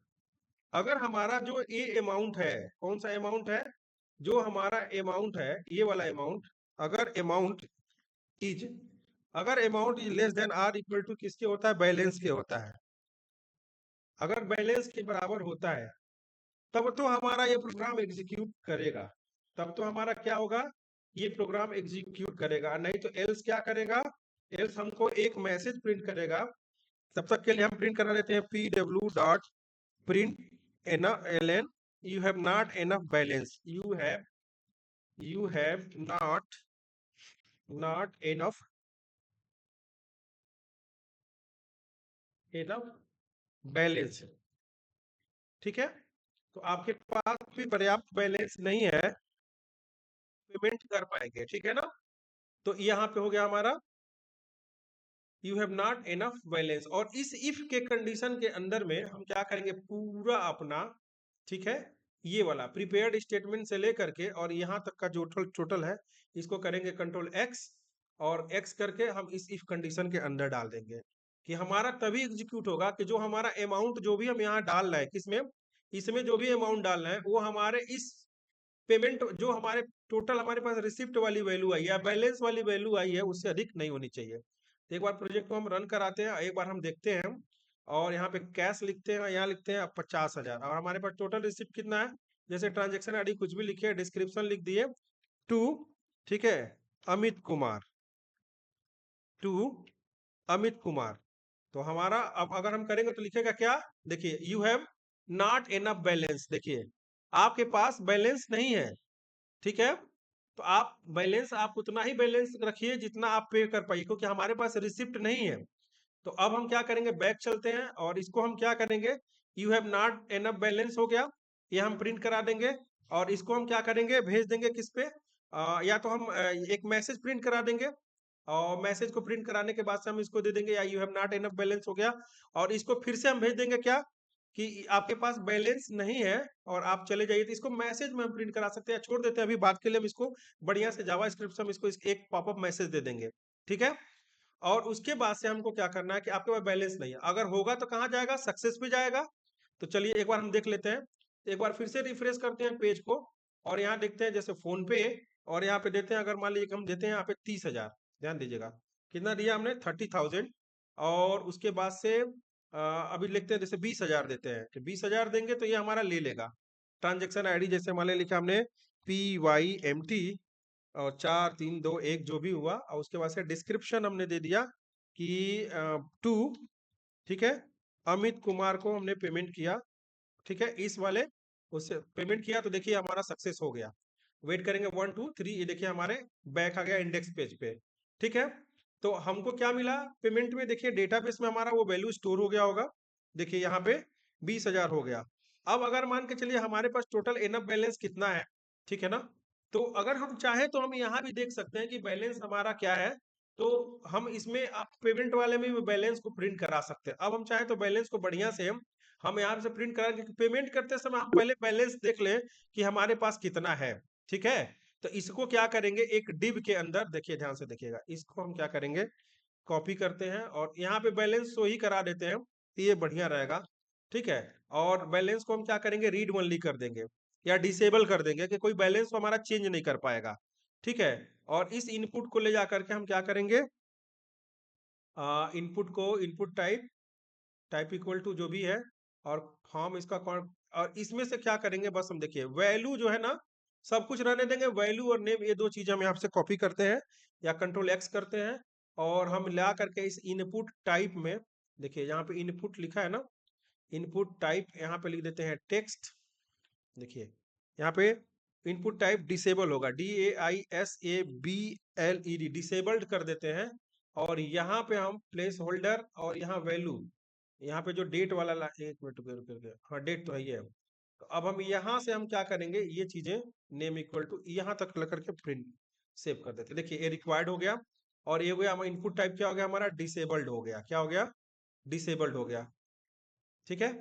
अगर हमारा जो ये अमाउंट है, कौन सा अमाउंट है, जो हमारा अमाउंट है ये वाला अमाउंट, अगर अमाउंट इज अगर amount is less than or equal to किसके होता है, बैलेंस के होता है। अगर बैलेंस के बराबर होता है तब तो हमारा ये प्रोग्राम एग्जीक्यूट करेगा, तब तो हमारा क्या होगा, ये प्रोग्राम एग्जीक्यूट करेगा। नहीं तो एल्स क्या करेगा, एल्स हमको एक मैसेज प्रिंट करेगा। तब तक के लिए हम प्रिंट करा देते हैं PW dot print ln, you have not enough balance, you have not enough balance. ठीक है, तो आपके पास भी पर्याप्त बैलेंस नहीं है, पेमेंट कर पाएंगे, ठीक है ना। तो यहाँ पे हो गया हमारा you have not enough balance, और इस इफ के कंडीशन के अंदर में हम क्या करेंगे, पूरा अपना, ठीक है, ये वाला प्रिपेयर्ड स्टेटमेंट से लेकर के और यहाँ तक का जो टोटल है, इसको करेंगे कंट्रोल X, और X करके हम इस इफ कंडीशन के अंदर डाल देंगे, कि हमारा तभी एग्जीक्यूट होगा कि जो हमारा अमाउंट जो भी हम यहाँ डाल रहे हैं, किसमें, इसमें जो भी अमाउंट डाल रहे हैं वो हमारे इस पेमेंट, जो हमारे टोटल हमारे पास रिसिप्ट वाली वैल्यू आई है, बैलेंस वाली वैल्यू आई है, उससे अधिक नहीं होनी चाहिए। तो एक बार प्रोजेक्ट को हम रन कराते हैं, एक बार हम देखते हैं, और यहाँ पे कैश लिखते हैं, यहाँ लिखते हैं 50,000, और हमारे पास टोटल रिसिप्ट कितना है, जैसे ट्रांजेक्शन आईडी कुछ भी लिखे, डिस्क्रिप्शन लिख दिए टू, ठीक है, अमित कुमार, टू अमित कुमार। तो हमारा अब अगर हम करेंगे तो लिखेगा क्या, देखिए you have not enough balance, देखिए आपके पास बैलेंस नहीं है, ठीक है। तो आप बैलेंस, आप उतना ही बैलेंस रखिए जितना आप पे कर पाइए, क्योंकि हमारे पास रिसिप्ट नहीं है। तो अब हम क्या करेंगे, बैक चलते हैं, और इसको हम क्या करेंगे, you have not enough balance हो गया, ये हम प्रिंट करा देंगे, और इसको हम क्या करेंगे, भेज देंगे किस पे, या तो हम एक मैसेज प्रिंट करा देंगे, और मैसेज को प्रिंट कराने के बाद से हम इसको दे देंगे या you have not enough balance हो गया, और इसको फिर से हम भेज देंगे क्या, कि आपके पास बैलेंस नहीं है और आप चले जाइए। तो इसको मैसेज में हम प्रिंट करा सकते हैं, छोड़ देते हैं अभी बात के लिए, हम इसको बढ़िया से जावा स्क्रिप्ट से हम इसको एक पॉपअप मैसेज दे देंगे, ठीक है। और उसके बाद से हमको क्या करना है कि आपके पास बैलेंस नहीं है, अगर होगा तो कहाँ जाएगा, सक्सेस पे जाएगा। तो चलिए एक बार हम देख लेते हैं, एक बार फिर से रिफ्रेश करते हैं पेज को, और यहाँ देखते हैं जैसे फोन पे, और यहाँ पे देते हैं, अगर मान लीजिए हम देते हैं यहाँ पे 30,000, ध्यान दीजिएगा कितना दिया हमने, 30,000, और उसके बाद से अभी लिखते हैं जैसे 20,000 देते हैं, तो 20,000 देंगे तो ये हमारा ले लेगा। ट्रांजेक्शन आईडी जैसे मान लिखा हमने PYMT और 4321 जो भी हुआ, और उसके बाद से डिस्क्रिप्शन हमने दे दिया कि टू, ठीक है, अमित कुमार को हमने पेमेंट किया, ठीक है, इस वाले उससे पेमेंट किया तो देखिए हमारा सक्सेस हो गया। वेट करेंगे 1 2 3, ये देखिए हमारे बैक आ गया इंडेक्स पेज पे। ठीक है, तो हमको क्या मिला पेमेंट में, देखिए डेटाबेस में हमारा वो वैल्यू स्टोर हो गया होगा। देखिए यहाँ पे 20,000 हो गया। अब अगर मान के चलिए हमारे पास टोटल इनफ बैलेंस कितना है, ठीक है ना, तो अगर हम चाहें तो हम यहाँ भी देख सकते हैं कि बैलेंस हमारा क्या है। तो हम इसमें आप पेमेंट वाले में भी बैलेंस को प्रिंट करा सकते हैं। अब हम चाहें तो बैलेंस को बढ़िया से हम यहाँ से प्रिंट करा के पेमेंट करते समय हम पहले बैलेंस देख ले कि हमारे पास कितना है। ठीक है, तो इसको क्या करेंगे, एक डिव के अंदर देखिए, ध्यान से देखिएगा, इसको हम क्या करेंगे, कॉपी करते हैं और यहाँ पे बैलेंस शो ही करा देते हैं, ये बढ़िया रहेगा। ठीक है, और बैलेंस को हम क्या करेंगे, रीड ओनली कर देंगे या डिसेबल कर देंगे कि कोई बैलेंस हमारा चेंज नहीं कर पाएगा। ठीक है, और इस इनपुट को ले जाकर के हम क्या करेंगे, इनपुट को input type, type equal to जो भी है, और फॉर्म इसका और इसमें से क्या करेंगे, बस हम देखिए वैल्यू जो है ना, सब कुछ रहने देंगे, वैल्यू और नेम ये दो चीजें हम यहाँ से कॉपी करते हैं या कंट्रोल एक्स करते हैं, और हम ला करके इस इनपुट टाइप में, देखिए यहाँ पे इनपुट लिखा है ना, इनपुट टाइप यहाँ पे लिख देते हैं टेक्स्ट। देखिए यहाँ पे इनपुट टाइप डिसेबल होगा, DAISABLED, डिसेबल्ड कर देते हैं। और यहाँ पे हम प्लेस होल्डर और यहाँ वैल्यू, यहाँ पे जो डेट वाला एक मिनट रुकिए रुकिए रुकिए, हाँ डेट तो है ही है। तो अब हम यहाँ से हम क्या करेंगे, ये चीजें नेम इक्वल टू यहाँ तक लग करके प्रिंट सेव कर देते हैं। देखिए ये रिक्वायर्ड हो गया, और ये हो गया हमारा इनपुट टाइप, क्या हो गया हमारा, डिसेबल्ड हो गया। क्या हो गया, डिसेबल्ड हो गया। ठीक है,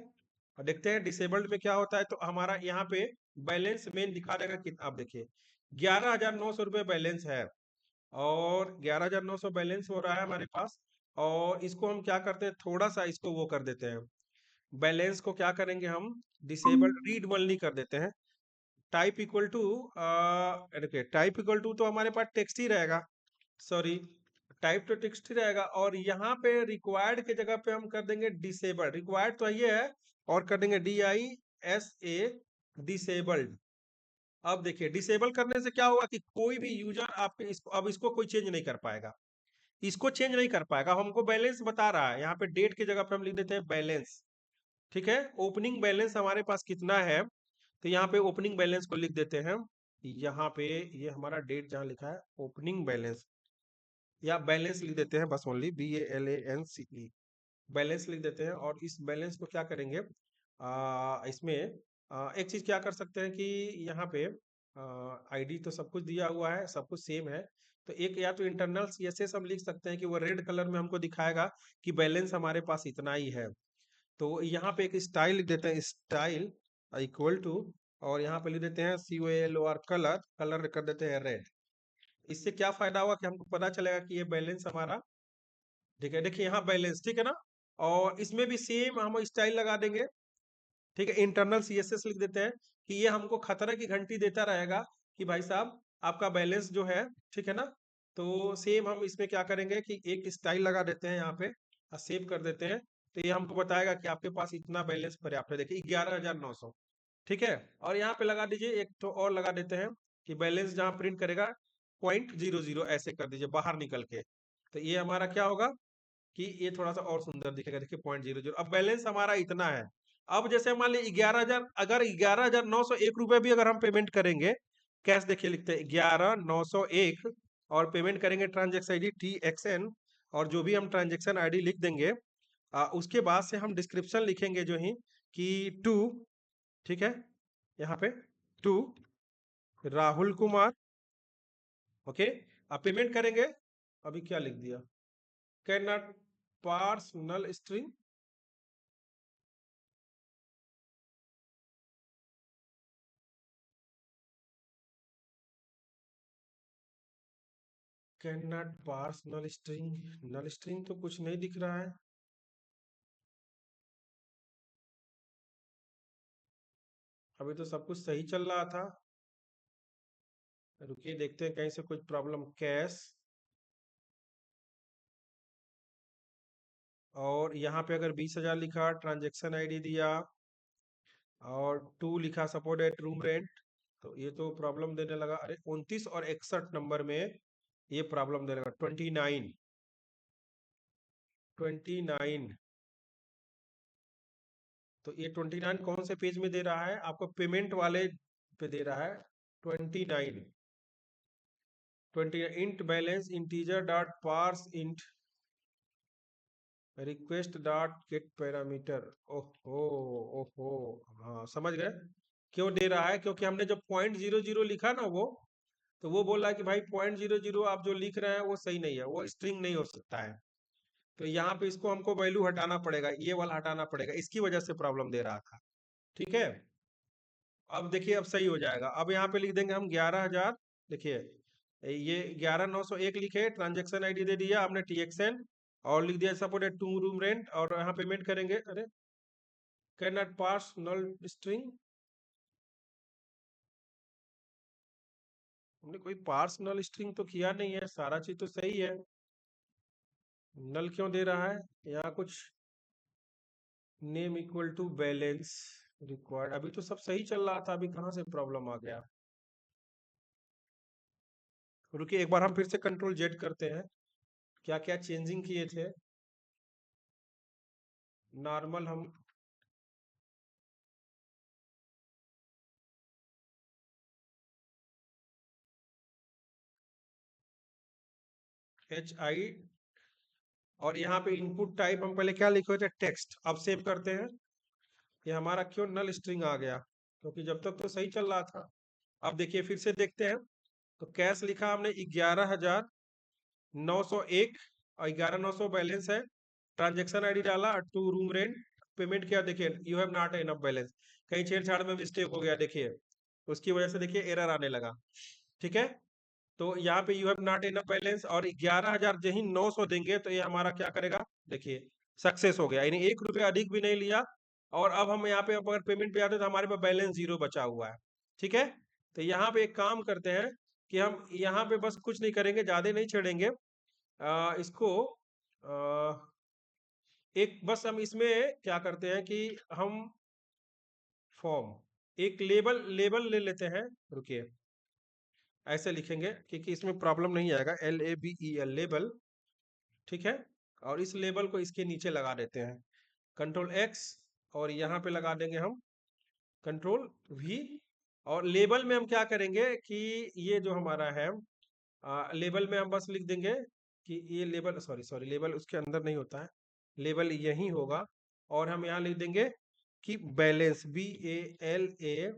और देखते हैं डिसेबल्ड में क्या होता है। तो हमारा यहाँ पे बैलेंस मेन दिखा देगा कि आप देखिए 11,900 रुपये बैलेंस है, और 11,900 बैलेंस हो रहा है हमारे पास। और इसको हम क्या करते हैं, थोड़ा सा इसको वो कर देते हैं, बैलेंस को क्या करेंगे हम, डिसेबल्ड रीड ओनली कर देते हैं। टाइप इक्वल टू, देखिए टाइप इक्वल टू तो हमारे पास टेक्स्ट ही रहेगा, सॉरी, टाइप तो टेक्स्ट ही रहेगा, और यहाँ पे रिक्वायर्ड के जगह पे हम कर देंगे डिसेबल्ड, रिक्वायर्ड तो ये है, और कर देंगे DISA, डिसेबल्ड। अब देखिए डिसेबल करने से क्या होगा कि कोई भी यूजर आपके इसको, अब इसको कोई चेंज नहीं कर पाएगा, इसको चेंज नहीं कर पाएगा। हमको बैलेंस बता रहा है, यहाँ पे डेट की जगह पे हम लिख देते हैं बैलेंस। ठीक है, ओपनिंग बैलेंस हमारे पास कितना है, तो यहाँ पे ओपनिंग बैलेंस को लिख देते हैं। यहाँ पे ये हमारा डेट जहाँ लिखा है ओपनिंग बैलेंस, या बैलेंस लिख देते हैं बस, ओनली BALANCE, बैलेंस लिख देते हैं। और इस बैलेंस को क्या करेंगे, इसमें एक चीज क्या कर सकते हैं कि यहाँ पे आईडी तो सब कुछ दिया हुआ है, सब कुछ सेम है, तो एक या तो इंटरनल CSS हम लिख सकते हैं कि वो रेड कलर में हमको दिखाएगा कि बैलेंस हमारे पास इतना ही है। तो यहाँ पे एक स्टाइल लिख देते हैं, स्टाइल इक्वल टू, और यहाँ पे लिख देते हैं COLOR, कलर, कलर कर देते हैं रेड। इससे क्या फायदा हुआ कि हमको पता चलेगा कि ये बैलेंस हमारा, ठीक है, देखिए यहाँ बैलेंस, ठीक है ना, और इसमें भी सेम हम स्टाइल लगा देंगे। ठीक है, इंटरनल CSS लिख देते हैं कि ये हमको खतरा की घंटी देता रहेगा कि भाई साहब आपका बैलेंस जो है, ठीक है ना। तो सेम हम इसमें क्या करेंगे कि एक स्टाइल लगा देते हैं यहाँ पे, और सेव कर देते हैं। तो ये हमको बताएगा कि आपके पास इतना बैलेंस पर्याप्त है, देखिए 11,900। ठीक है, और यहाँ पे लगा दीजिए एक तो और लगा देते हैं कि बैलेंस जहाँ प्रिंट करेगा 0.00 ऐसे कर दीजिए बाहर निकल के। तो ये हमारा क्या होगा कि ये थोड़ा सा और सुंदर दिखेगा, देखिए 0.00। अब बैलेंस हमारा इतना है। अब जैसे मान लीजिए 11,000, अगर 11,901 रुपये भी अगर हम पेमेंट करेंगे कैश, देखिए लिखते हैं 11,901, और पेमेंट करेंगे ट्रांजेक्शन ID TXN, और जो भी हम ट्रांजेक्शन ID लिख देंगे, उसके बाद से हम डिस्क्रिप्शन लिखेंगे जो ही कि टू, ठीक है, यहाँ पे टू राहुल कुमार, ओके। आप पेमेंट करेंगे, अभी क्या लिख दिया, can not parse null string, can not parse null string, null string तो कुछ नहीं दिख रहा है। अभी तो सब कुछ सही चल रहा था, रुकिए देखते हैं कहीं से कुछ प्रॉब्लम। कैश, और यहाँ पे अगर 20,000 लिखा, ट्रांजेक्शन ID दिया, और टू लिखा सपोर्ट एट रूम रेंट, तो ये तो प्रॉब्लम देने लगा। अरे 29 और 61 नंबर में ये प्रॉब्लम देने लगा, 29, 29, तो ये 29 कौन से पेज में दे रहा है आपको? पेमेंट वाले पे दे रहा है 29। 29 int balance integer dot parse int request dot get parameter. ओहो, ओहो, हाँ समझ गए क्यों दे रहा है। क्योंकि हमने जो 0.00 लिखा ना वो, तो वो बोला कि भाई 0.00 आप जो लिख रहे हैं वो सही नहीं है, वो स्ट्रिंग नहीं हो सकता है। तो यहाँ पे इसको हमको वैल्यू हटाना पड़ेगा, ये वाला हटाना पड़ेगा, इसकी वजह से प्रॉब्लम दे रहा था। ठीक है, अब देखिए अब सही हो जाएगा। अब यहाँ पे लिख देंगे हम 11,000। देखिए ये 11,901 लिखे, ट्रांजेक्शन आईडी दे दिया आपने TXN, और लिख दिया सपोर्टेड 2 रूम रेंट, और यहाँ पेमेंट करेंगे। अरे can not pass null string, हमने कोई पार्स नल स्ट्रिंग तो किया नहीं है, सारा चीज तो सही है। नल क्यों दे रहा है? यहाँ कुछ name equal to balance required, अभी तो सब सही चल रहा था, अभी कहाँ से प्रॉब्लम आ गया? रुकिए एक बार हम फिर से कंट्रोल जेड करते हैं, क्या क्या चेंजिंग किए थे। नॉर्मल हम HI, और यहाँ पे इनपुट टाइप हम पहले क्या लिखे हुए थे? टेक्स्ट। अब सेव करते हैं। ये हमारा क्यों नल स्ट्रिंग आ गया? क्योंकि जब तक तो सही चल रहा था। अब देखिए फिर से देखते हैं। तो कैश लिखा हमने 11,901, और 11,900 बैलेंस है। ट्रांजेक्शन आईडी डाला 2 रूम रेंट। पेमेंट किया, देखिए you have not enough balance, कहीं छेड़छाड़ में मिस्टेक हो गया, देखिए उसकी वजह से देखिए एरर आने लगा। ठीक है, तो यहाँ पे you have not enough balance, और 11,000 जही 900 देंगे तो ये हमारा क्या करेगा? देखिए सक्सेस हो गया, यानी 1 रुपया अधिक भी नहीं लिया। और अब हम यहाँ पे अगर पेमेंट पे आते हैं तो हमारे पास बैलेंस 0 बचा हुआ है। ठीक है, तो यहाँ पे एक काम करते हैं कि हम यहाँ पे बस कुछ नहीं करेंगे, ज्यादा नहीं छेड़ेंगे। इसको एक बस हम इसमें क्या करते हैं कि हम फॉर्म एक लेबल लेबल ले लेते हैं। रुकिए, ऐसे लिखेंगे क्योंकि इसमें प्रॉब्लम नहीं आएगा। LABEL label. ठीक है, और इस लेबल को इसके नीचे लगा देते हैं, कंट्रोल X, और यहाँ पे लगा देंगे हम कंट्रोल V। और लेबल में हम क्या करेंगे कि ये जो हमारा है लेबल में हम बस लिख देंगे कि ये लेबल, सॉरी सॉरी, लेबल उसके अंदर नहीं होता है, लेबल यही होगा। और हम यहाँ लिख देंगे कि बैलेंस, BALANCE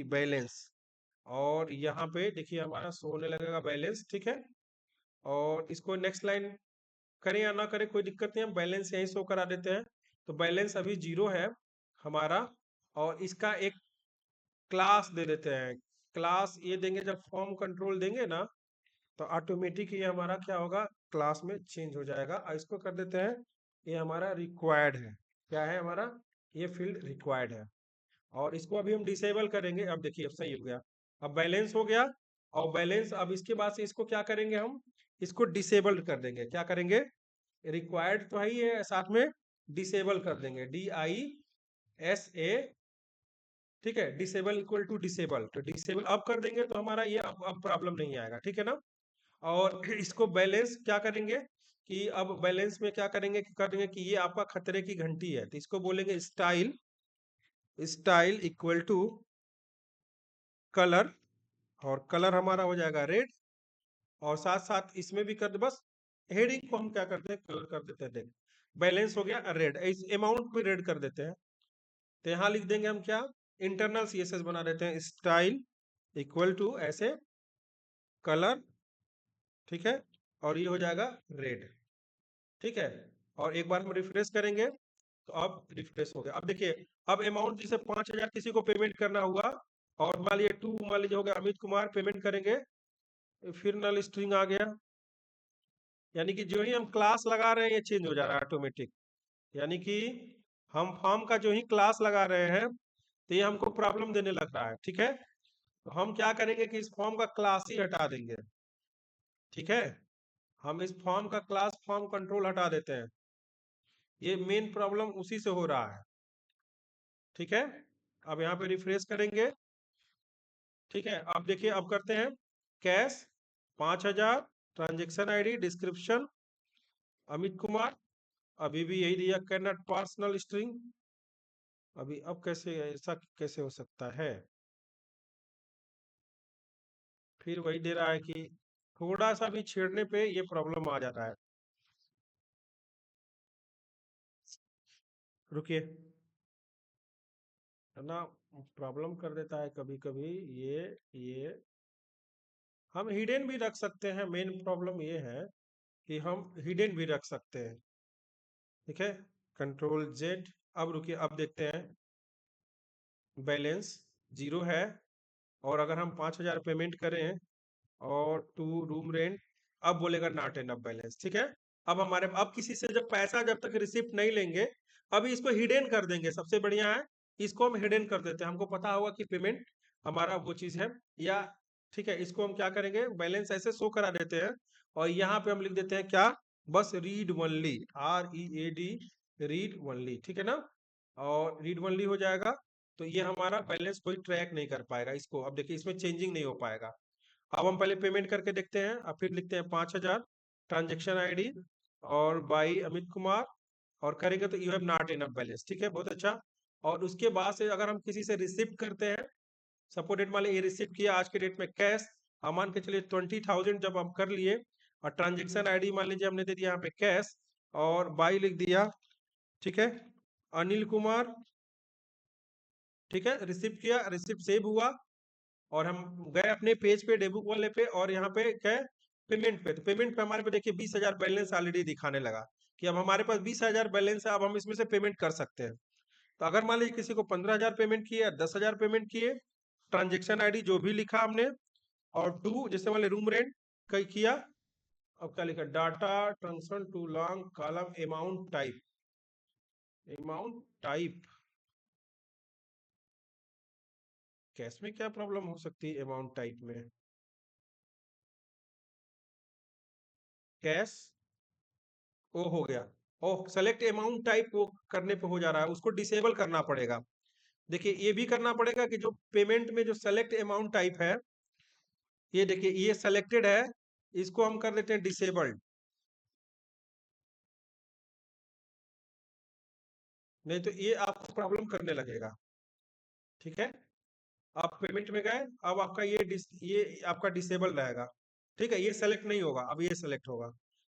बैलेंस। और यहाँ पे देखिए हमारा शो होने लगेगा बैलेंस। ठीक है, और इसको नेक्स्ट लाइन करें या ना करें कोई दिक्कत नहीं, हम बैलेंस यहीं शो करा देते हैं। तो बैलेंस अभी 0 है हमारा, और इसका एक क्लास दे देते हैं। क्लास ये देंगे, जब फॉर्म कंट्रोल देंगे ना तो ऑटोमेटिक ये हमारा क्या होगा? क्लास में चेंज हो जाएगा। और इसको कर देते हैं, ये हमारा रिक्वायर्ड है। क्या है हमारा? ये फील्ड रिक्वायर्ड है, और इसको अभी हम डिसेबल करेंगे। अब देखिए अब सही हो गया, अब बैलेंस हो गया। और बैलेंस अब इसके बाद से इसको क्या करेंगे? हम इसको डिसेबल कर देंगे। क्या करेंगे? रिक्वायर्ड तो है ही है, साथ में डिसेबल कर देंगे, DISA। ठीक है, डिसेबल इक्वल टू डिसेबल, तो डिसेबल अब कर देंगे तो हमारा ये अब प्रॉब्लम नहीं आएगा। ठीक है ना। और इसको बैलेंस क्या करेंगे कि अब बैलेंस में क्या करेंगे कि करेंगे कि ये आपका खतरे की घंटी है, तो इसको बोलेंगे style, style equal to colour, और कलर हमारा हो जाएगा रेड। और साथ साथ इसमें भी कर दे, बस हेडिंग को हम क्या करते हैं? कलर कर देते हैं। देख, बैलेंस हो गया रेड, इस अमाउंट में रेड कर देते हैं। तो यहाँ लिख देंगे हम क्या? इंटरनल CSS बना देते हैं, स्टाइल इक्वल टू ऐसे कलर। ठीक है, और ये हो जाएगा रेड। ठीक है, और एक बार हम रिफ्रेश करेंगे तो अब रिफ्रेश हो गया। अब देखिए, अब अमाउंट जैसे 5,000 किसी को पेमेंट करना हुआ, और मान लीजिए 2, मान लीजिए हो गया अमित कुमार, पेमेंट करेंगे, फिर नल स्ट्रिंग आ गया। यानी कि जो ही हम क्लास लगा रहे हैं ये चेंज हो जा रहा है ऑटोमेटिक। यानी कि हम फॉर्म का जो ही क्लास लगा रहे हैं तो ये हमको प्रॉब्लम देने लग रहा है। ठीक है, तो हम क्या करेंगे कि इस फॉर्म का क्लास ही हटा देंगे। ठीक है, हम इस फॉर्म का क्लास फॉर्म कंट्रोल हटा देते हैं, ये मेन प्रॉब्लम उसी से हो रहा है। ठीक है, अब यहाँ पे रिफ्रेश करेंगे। ठीक है, अब देखिए अब करते हैं cash 5,000, transaction ID, description Amit Kumar, अभी भी यही दिया कैन नॉट पर्सनल स्ट्रिंग। अभी अब कैसे ऐसा कैसे हो सकता है? फिर वही दे रहा है कि थोड़ा सा भी छेड़ने पे ये प्रॉब्लम आ जाता है। रुकिए, है ना, प्रॉब्लम कर देता है कभी कभी। ये हम हिडन भी रख सकते हैं। मेन प्रॉब्लम ये है कि हम हिडन भी रख सकते हैं। ठीक है, कंट्रोल जेड। अब रुकिए, अब देखते हैं। बैलेंस जीरो है, और अगर हम 5,000 पेमेंट करें और टू रूम रेंट, अब बोलेगा नॉट एनफ बैलेंस। ठीक है, अब हमारे अब किसी से जब पैसा जब तक रिसिप्ट नहीं लेंगे, अभी इसको हिडन कर देंगे। सबसे बढ़िया है, इसको हम हिडन कर देते हैं। हमको पता होगा कि पेमेंट हमारा वो चीज है, या ठीक है, इसको हम क्या करेंगे, बैलेंस ऐसे शो करा देते हैं, और यहाँ पे हम लिख देते हैं क्या, बस read only, READ, read only. ठीक है ना, और रीड ओनली हो जाएगा, तो ये हमारा बैलेंस कोई ट्रैक नहीं कर पाएगा इसको। अब देखिए, इसमें चेंजिंग नहीं हो पाएगा। अब हम पहले पेमेंट करके देखते हैं, अब फिर लिखते हैं 5,000, ट्रांजेक्शन आईडी, और बाई अमित कुमार, और करेंगे तो you have not enough balance. ठीक है, बहुत अच्छा। और उसके बाद से अगर हम किसी से रिसिप्ट करते हैं, सपोज डेट मान लीजिए ये रिसिप्ट किया आज के डेट में कैश, हम मान के चलिए 20,000 जब हम कर लिए, और ट्रांजेक्शन आईडी मान लीजिए हमने दे दिया यहाँ पे कैश, और बाई लिख दिया। ठीक है, अनिल कुमार। ठीक है, रिसिप्ट किया, रिसिप्ट सेव हुआ, और हम गए अपने पेज पे, डेबुक वाले पे, और यहाँ पे गए पेमेंट पे। तो पेमेंट पे हमारे पे देखिए 20,000 बैलेंस ऑलरेडी दिखाने लगा, कि अब हमारे पास 20,000 बैलेंस है, अब हम इसमें से पेमेंट कर सकते हैं। तो अगर मान लीजिए किसी को 15,000 पेमेंट किए या 10,000 पेमेंट किए, ट्रांजेक्शन आईडी जो भी लिखा हमने, और टू जैसे मान लीजिए रूम रेंट कई किया, अब क्या लिखा, data transfer to long column amount type, amount type. Cash में क्या प्रॉब्लम हो सकती है अमाउंट टाइप में? कैश वो हो गया, और सेलेक्ट अमाउंट टाइप वो करने पे हो जा रहा है, उसको डिसेबल करना पड़ेगा। देखिए, ये भी करना पड़ेगा कि जो पेमेंट में जो सेलेक्ट अमाउंट टाइप है, ये देखिए ये सेलेक्टेड है, इसको हम कर देते हैं डिसेबल्ड। नहीं तो ये आपको प्रॉब्लम करने लगेगा। ठीक है, आप पेमेंट में गए, अब आपका ये आपका डिसेबल रहेगा। ठीक है, ये सेलेक्ट नहीं होगा, अब ये सेलेक्ट होगा।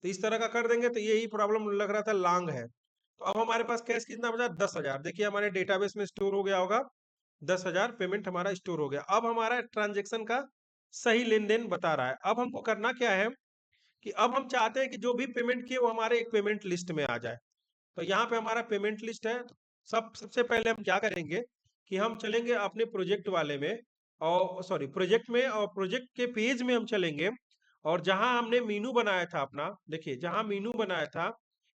तो इस तरह का कर देंगे, तो यही प्रॉब्लम लग रहा था, लॉन्ग है। तो अब हमारे पास कैश कितना बचा, 10,000। देखिए हमारे डेटाबेस में स्टोर हो गया होगा, 10,000 पेमेंट हमारा स्टोर हो गया। अब हमारा ट्रांजेक्शन का सही लेन देन बता रहा है। अब हमको करना क्या है, कि अब हम चाहते हैं कि जो भी पेमेंट किए वो हमारे एक पेमेंट लिस्ट में आ जाए। तो यहाँ पे हमारा पेमेंट लिस्ट है। सबसे पहले हम क्या करेंगे, कि हम चलेंगे अपने प्रोजेक्ट वाले में, और सॉरी प्रोजेक्ट में, और प्रोजेक्ट के पेज में हम चलेंगे, और जहां हमने मीनू बनाया था अपना, देखिए जहां मीनू बनाया था,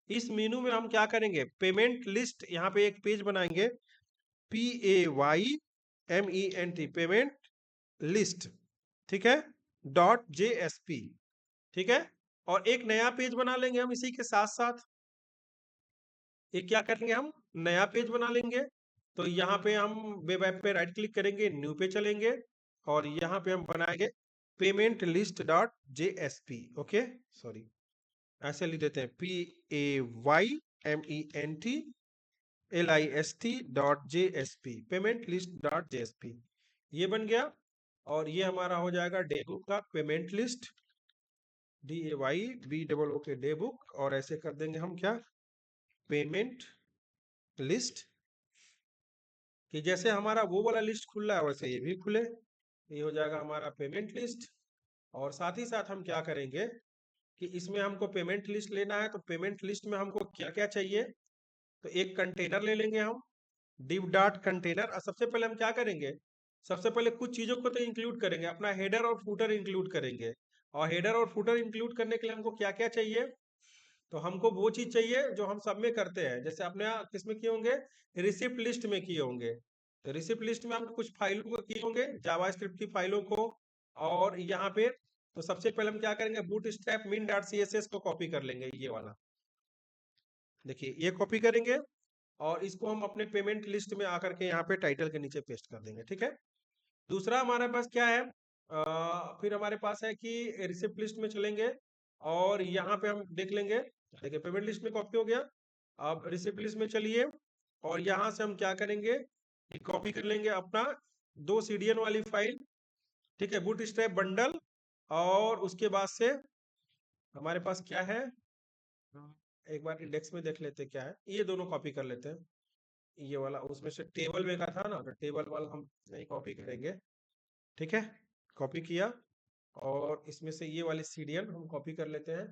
इस मीनू में हम क्या करेंगे, पेमेंट लिस्ट, यहाँ पे एक पेज बनाएंगे, PAYMENT, पेमेंट लिस्ट। ठीक है, .JSP। ठीक है, और एक नया पेज बना लेंगे हम इसी के साथ साथ। ये क्या करेंगे, हम नया पेज बना लेंगे। तो यहाँ पे हम वेब ऐप पे राइट क्लिक करेंगे, न्यू पे चलेंगे, और यहाँ पे हम बनाएंगे payment list .JSP। Okay, sorry, ऐसे लिख देते हैं, PAYMENT LIST payment list .JSP। ये बन गया, और ये हमारा हो जाएगा डेबुक का पेमेंट लिस्ट, DAYBOOK डेबुक, और ऐसे कर देंगे हम क्या, पेमेंट लिस्ट, कि जैसे हमारा वो वाला लिस्ट खुल रहा है वैसे ये भी खुले। ये हो जाएगा हमारा पेमेंट लिस्ट। और साथ ही साथ हम क्या करेंगे, कि इसमें हमको पेमेंट लिस्ट लेना है, तो पेमेंट लिस्ट में हमको क्या क्या चाहिए, तो एक कंटेनर ले लेंगे हम, div डॉट कंटेनर। और सबसे पहले हम क्या करेंगे, सबसे पहले कुछ चीजों को तो इंक्लूड करेंगे, अपना हेडर और फूटर इंक्लूड करेंगे। और हेडर और फूटर इंक्लूड करने के लिए हमको क्या क्या चाहिए, तो हमको वो चीज चाहिए जो हम सब में करते हैं। जैसे अपने यहाँ किस में किए होंगे, रिसिप्ट लिस्ट में किए होंगे। तो रिसिप्ट लिस्ट में हम कुछ फाइलों को किए होंगे, जावास्क्रिप्ट की फाइलों को। और यहाँ पे तो सबसे पहले हम क्या करेंगे, बूटस्ट्रैप min.css को कॉपी कर लेंगे, ये वाला देखिए, ये कॉपी करेंगे, और इसको हम अपने पेमेंट लिस्ट में आकर के यहाँ पे टाइटल के नीचे पेस्ट कर देंगे। ठीक है, दूसरा हमारे पास क्या है, फिर हमारे पास है कि रिसिप्ट लिस्ट में चलेंगे, और यहाँ पे हम देख लेंगे, देखिए पेमेंट लिस्ट में कॉपी हो गया। अब रिसिप्ट लिस्ट में चलिए, और यहाँ से हम क्या करेंगे, कॉपी कर लेंगे अपना 2 सीडीएन वाली फाइल, ठीक है, बूटस्ट्रैप बंडल। और उसके बाद से हमारे पास क्या है, एक बार इंडेक्स में देख लेते क्या है, ये दोनों कॉपी कर लेते हैं। ये वाला उसमें से टेबल में का था ना, तो टेबल वाला हम नहीं कॉपी करेंगे, ठीक है, कॉपी किया। और इसमें से ये वाले सीडीएन हम कॉपी कर लेते हैं,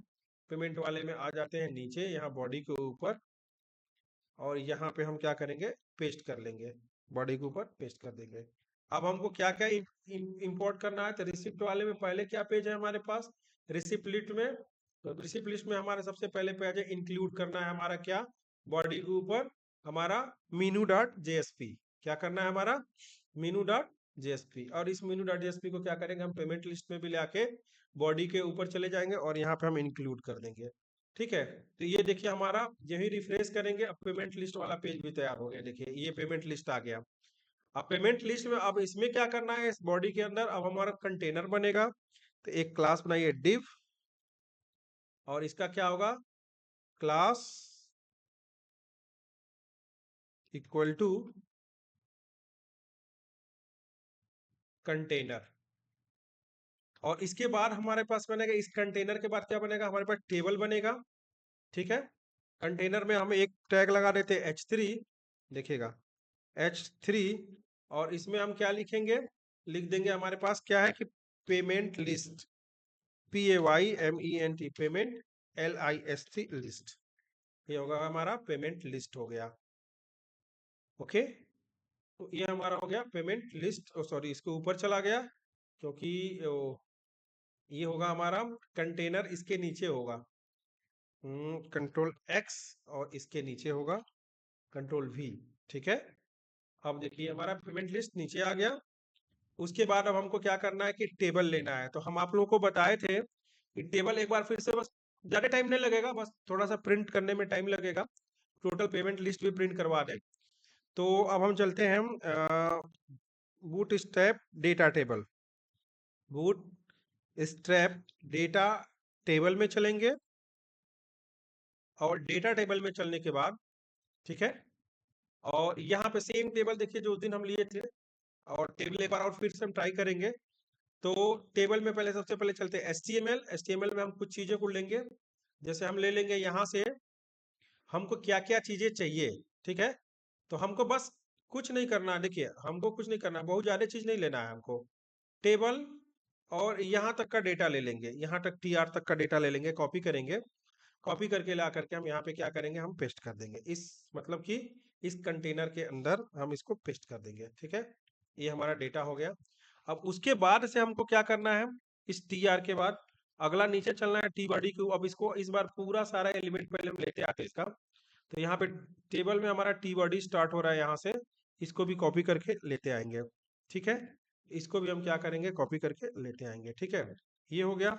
पेमेंट वाले में आ जाते हैं नीचे, यहाँ बॉडी के ऊपर, और यहाँ पे हम क्या करेंगे, पेस्ट कर लेंगे, बॉडी के ऊपर पेस्ट कर देंगे। अब हमको क्या क्या इंपोर्ट करना है, तो रिसिप्ट वाले में पहले क्या पेज है हमारे पास, रिसिप्ट लिस्ट में। तो रिसिप्ट लिस्ट में हमारा सबसे पहले पेज है, इंक्लूड करना है हमारा क्या, बॉडी के ऊपर हमारा मीनू डॉट जेएसपी, क्या करना है हमारा, मीनू डॉट जेएसपी। और इस मीनू डॉट जेएसपी को क्या करेंगे, हम पेमेंट लिस्ट में भी लाके बॉडी के ऊपर चले जाएंगे और यहाँ पे हम इंक्लूड कर देंगे, ठीक है। तो ये देखिए हमारा यही रिफ्रेश करेंगे, अब पेमेंट लिस्ट वाला पेज भी तैयार हो गया, देखिए ये पेमेंट लिस्ट आ गया। अब पेमेंट लिस्ट में अब इसमें क्या करना है, इस बॉडी के अंदर अब हमारा कंटेनर बनेगा। तो एक क्लास बनाइए डिव, और इसका क्या होगा, क्लास इक्वल टू कंटेनर। और इसके बाद हमारे पास बनेगा, इस कंटेनर के बाद क्या बनेगा, हमारे पास टेबल बनेगा, ठीक है। कंटेनर में हम एक टैग लगा देते हैं H3, देखिएगा H3। और इसमें हम क्या लिखेंगे, लिख देंगे हमारे पास क्या है कि payment list, PAYMENT, payment LIST list, ये होगा हमारा पेमेंट लिस्ट हो गया, ओके। तो ये हमारा हो गया पेमेंट लिस्ट, सॉरी इसके ऊपर चला गया, क्योंकि ये होगा हमारा कंटेनर, इसके नीचे होगा कंट्रोल X, और इसके नीचे होगा कंट्रोल V, ठीक है। अब देखिए हमारा पेमेंट लिस्ट नीचे आ गया। उसके बाद अब हमको क्या करना है कि टेबल लेना है। तो हम आप लोगों को बताए थे कि टेबल एक बार फिर से, बस ज्यादा टाइम नहीं लगेगा, बस थोड़ा सा प्रिंट करने में टाइम लगेगा, टोटल पेमेंट लिस्ट भी प्रिंट करवा दें। तो अब हम चलते हैं हम boot strap data table, boot strap data table में चलेंगे। और डेटा टेबल में चलने के बाद, ठीक है, और यहाँ पे सेम टेबल देखिए जो उस दिन हम लिए थे, और टेबल एक बार और फिर से हम ट्राई करेंगे। तो टेबल में पहले सबसे पहले चलते हैं HTML में हम कुछ चीजें को लेंगे, जैसे हम ले लेंगे यहाँ से, हमको क्या क्या चीजें चाहिए, ठीक है। तो हमको बस कुछ नहीं करना, देखिए हमको कुछ नहीं करना, बहुत ज्यादा चीज नहीं लेना है हमको, टेबल और यहाँ तक का डेटा ले लेंगे, यहाँ तक TR तक का डेटा ले लेंगे, कॉपी करेंगे, कॉपी करके ला करके हम यहाँ पे क्या करेंगे, हम पेस्ट कर देंगे, इस मतलब कि इस कंटेनर के अंदर हम इसको पेस्ट कर देंगे, ठीक है। ये हमारा डेटा हो गया। अब उसके बाद से हमको क्या करना है, इस TR के बाद अगला नीचे चलना है टी बॉडी को। अब इसको इस बार पूरा सारा एलिमेंट पहले हम लेते आते इसका। तो यहाँ पे टेबल में हमारा टी बॉडी स्टार्ट हो रहा है यहाँ से, इसको भी कॉपी करके लेते आएंगे, ठीक है। इसको भी हम क्या करेंगे, कॉपी करके लेते आएंगे, ठीक है। ये हो गया।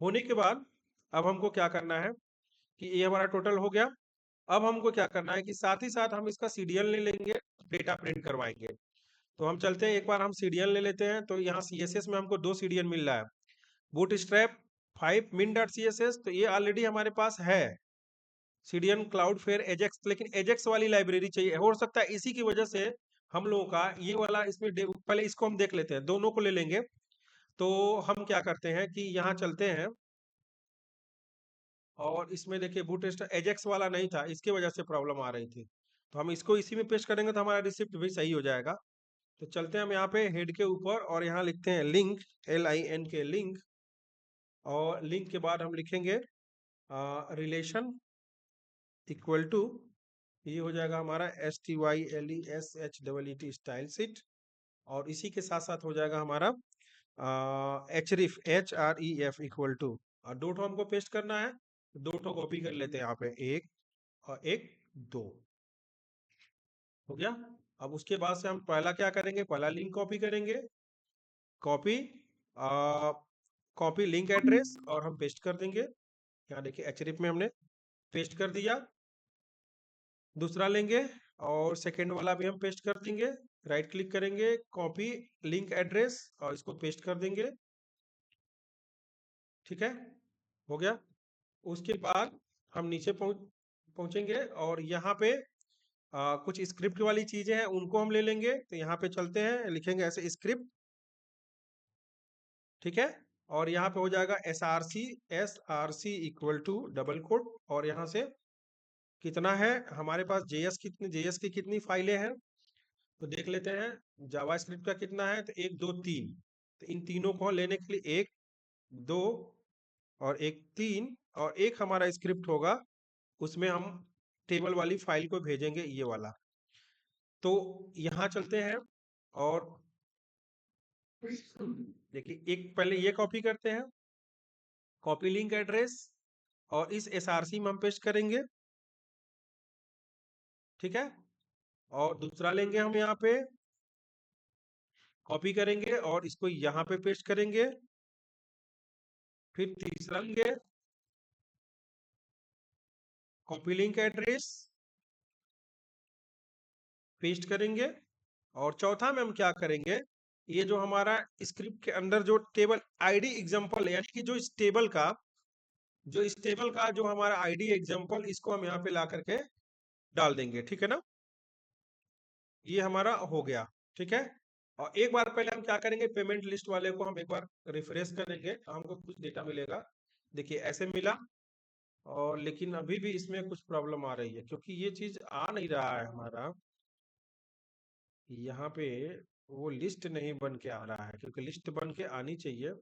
होने के बाद अब हमको क्या करना है कि ये हमारा टोटल हो गया। अब हमको क्या करना है कि साथ ही साथ हम इसका सीडीएल ले लेंगे, डेटा प्रिंट करवाएंगे। तो हम चलते हैं, एक बार हम सीडीएल ले लेते हैं। तो यहाँ CSS में हमको 2 सीडीएल मिल रहा है, बूटस्ट्रैप 5 min.css, तो ये ऑलरेडी हमारे पास है, सीडीएन क्लाउड फेयर एजेक्स, लेकिन एजेक्स वाली लाइब्रेरी चाहिए, हो सकता है इसी की वजह से हम लोगों का ये वाला इसमें पहले इसको हम देख लेते हैं, दोनों को ले लेंगे। तो हम क्या करते हैं कि यहाँ चलते हैं, और इसमें देखिए बूटस्ट्रैप एजेक्स वाला नहीं था, इसकी वजह से प्रॉब्लम आ रही थी। तो हम इसको इसी में पेस्ट करेंगे तो हमारा रिसिप्ट भी सही हो जाएगा। तो चलते हैं हम यहाँ पे हेड के ऊपर, और यहाँ लिखते हैं लिंक, LIN के लिंक, और लिंक के बाद हम लिखेंगे रिलेशन इक्वल टू, ये हो जाएगा हमारा STYLESHEET स्टाइल सीट। और इसी के साथ साथ हो जाएगा हमारा HREF HREF इक्वल टू, और दो ठो हमको पेस्ट करना है, दो ठो कॉपी कर लेते हैं यहाँ पे, एक और एक, दो हो गया। अब उसके बाद से हम पहला क्या करेंगे, पहला लिंक कॉपी करेंगे, कॉपी कॉपी लिंक एड्रेस, और हम पेस्ट कर देंगे। यहाँ देखिए HREF में हमने पेस्ट कर दिया। दूसरा लेंगे और सेकेंड वाला भी हम पेस्ट कर देंगे, राइट क्लिक करेंगे, कॉपी लिंक एड्रेस, और इसको पेस्ट कर देंगे, ठीक है, हो गया। उसके बाद हम नीचे पहुंचेंगे, और यहाँ पे कुछ स्क्रिप्ट वाली चीजें हैं उनको हम ले लेंगे। तो यहाँ पे चलते हैं, लिखेंगे ऐसे स्क्रिप्ट, ठीक है। और यहाँ पे हो जाएगा S R C equal to double quote, और यहाँ से कितना है हमारे पास जेएस की कितनी फाइलें हैं तो देख लेते हैं। जावा स्क्रिप्ट का कितना है, तो 1 2 3। तो इन तीनों को लेने के लिए 1 2 और 1 3, और एक हमारा स्क्रिप्ट होगा उसमें हम टेबल वाली फाइल को भेजेंगे, ये वाला। तो यहाँ चलते हैं और देखिए, एक पहले ये कॉपी करते हैं, कॉपी लिंक एड्रेस, और इस एसआरसी में हम पेस्ट करेंगे, ठीक है। और दूसरा लेंगे हम यहाँ पे, कॉपी करेंगे और इसको यहाँ पे पेस्ट करेंगे। फिर तीसरा लेंगे, कॉपी लिंक एड्रेस, पेस्ट करेंगे। और चौथा में हम क्या करेंगे, ये जो हमारा स्क्रिप्ट के अंदर जो टेबल आईडी एग्जांपल है, यानी कि जो इस टेबल का जो हमारा आईडी एग्जांपल, इसको हम यहाँ पे ला करके डाल देंगे, ठीक है ना। ये हमारा हो गया, ठीक है। और एक बार पहले हम क्या करेंगे, पेमेंट लिस्ट वाले को हम एक बार रिफ्रेश करेंगे, हमको कुछ डेटा मिलेगा। देखिए ऐसे मिला, और लेकिन अभी भी इसमें कुछ प्रॉब्लम आ रही है, क्योंकि ये चीज आ नहीं रहा है हमारा यहाँ पे। वो लिस्ट नहीं बन के आ रहा है, क्योंकि लिस्ट बन के आनी चाहिए,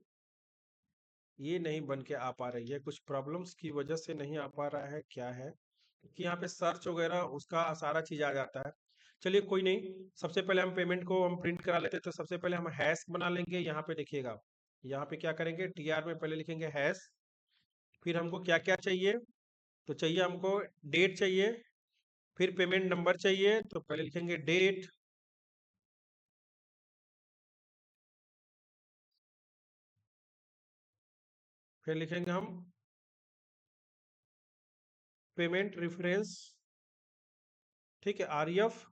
ये नहीं बन के आ पा रही है। कुछ प्रॉब्लम्स की वजह से नहीं आ पा रहा है, क्या है, क्योंकि यहाँ पे सर्च वगैरह उसका सारा चीज आ जाता है। चलिए कोई नहीं, सबसे पहले हम पेमेंट को हम प्रिंट करा लेते हैं। तो सबसे पहले हम हैश बना लेंगे। यहाँ पे देखिएगा, यहाँ पे क्या करेंगे, टीआर में पहले लिखेंगे हैश। फिर हमको क्या क्या चाहिए, तो चाहिए हमको डेट चाहिए, फिर पेमेंट नंबर चाहिए, तो पहले लिखेंगे डेट, फिर लिखेंगे हम पेमेंट रेफरेंस, ठीक है, आरईएफ।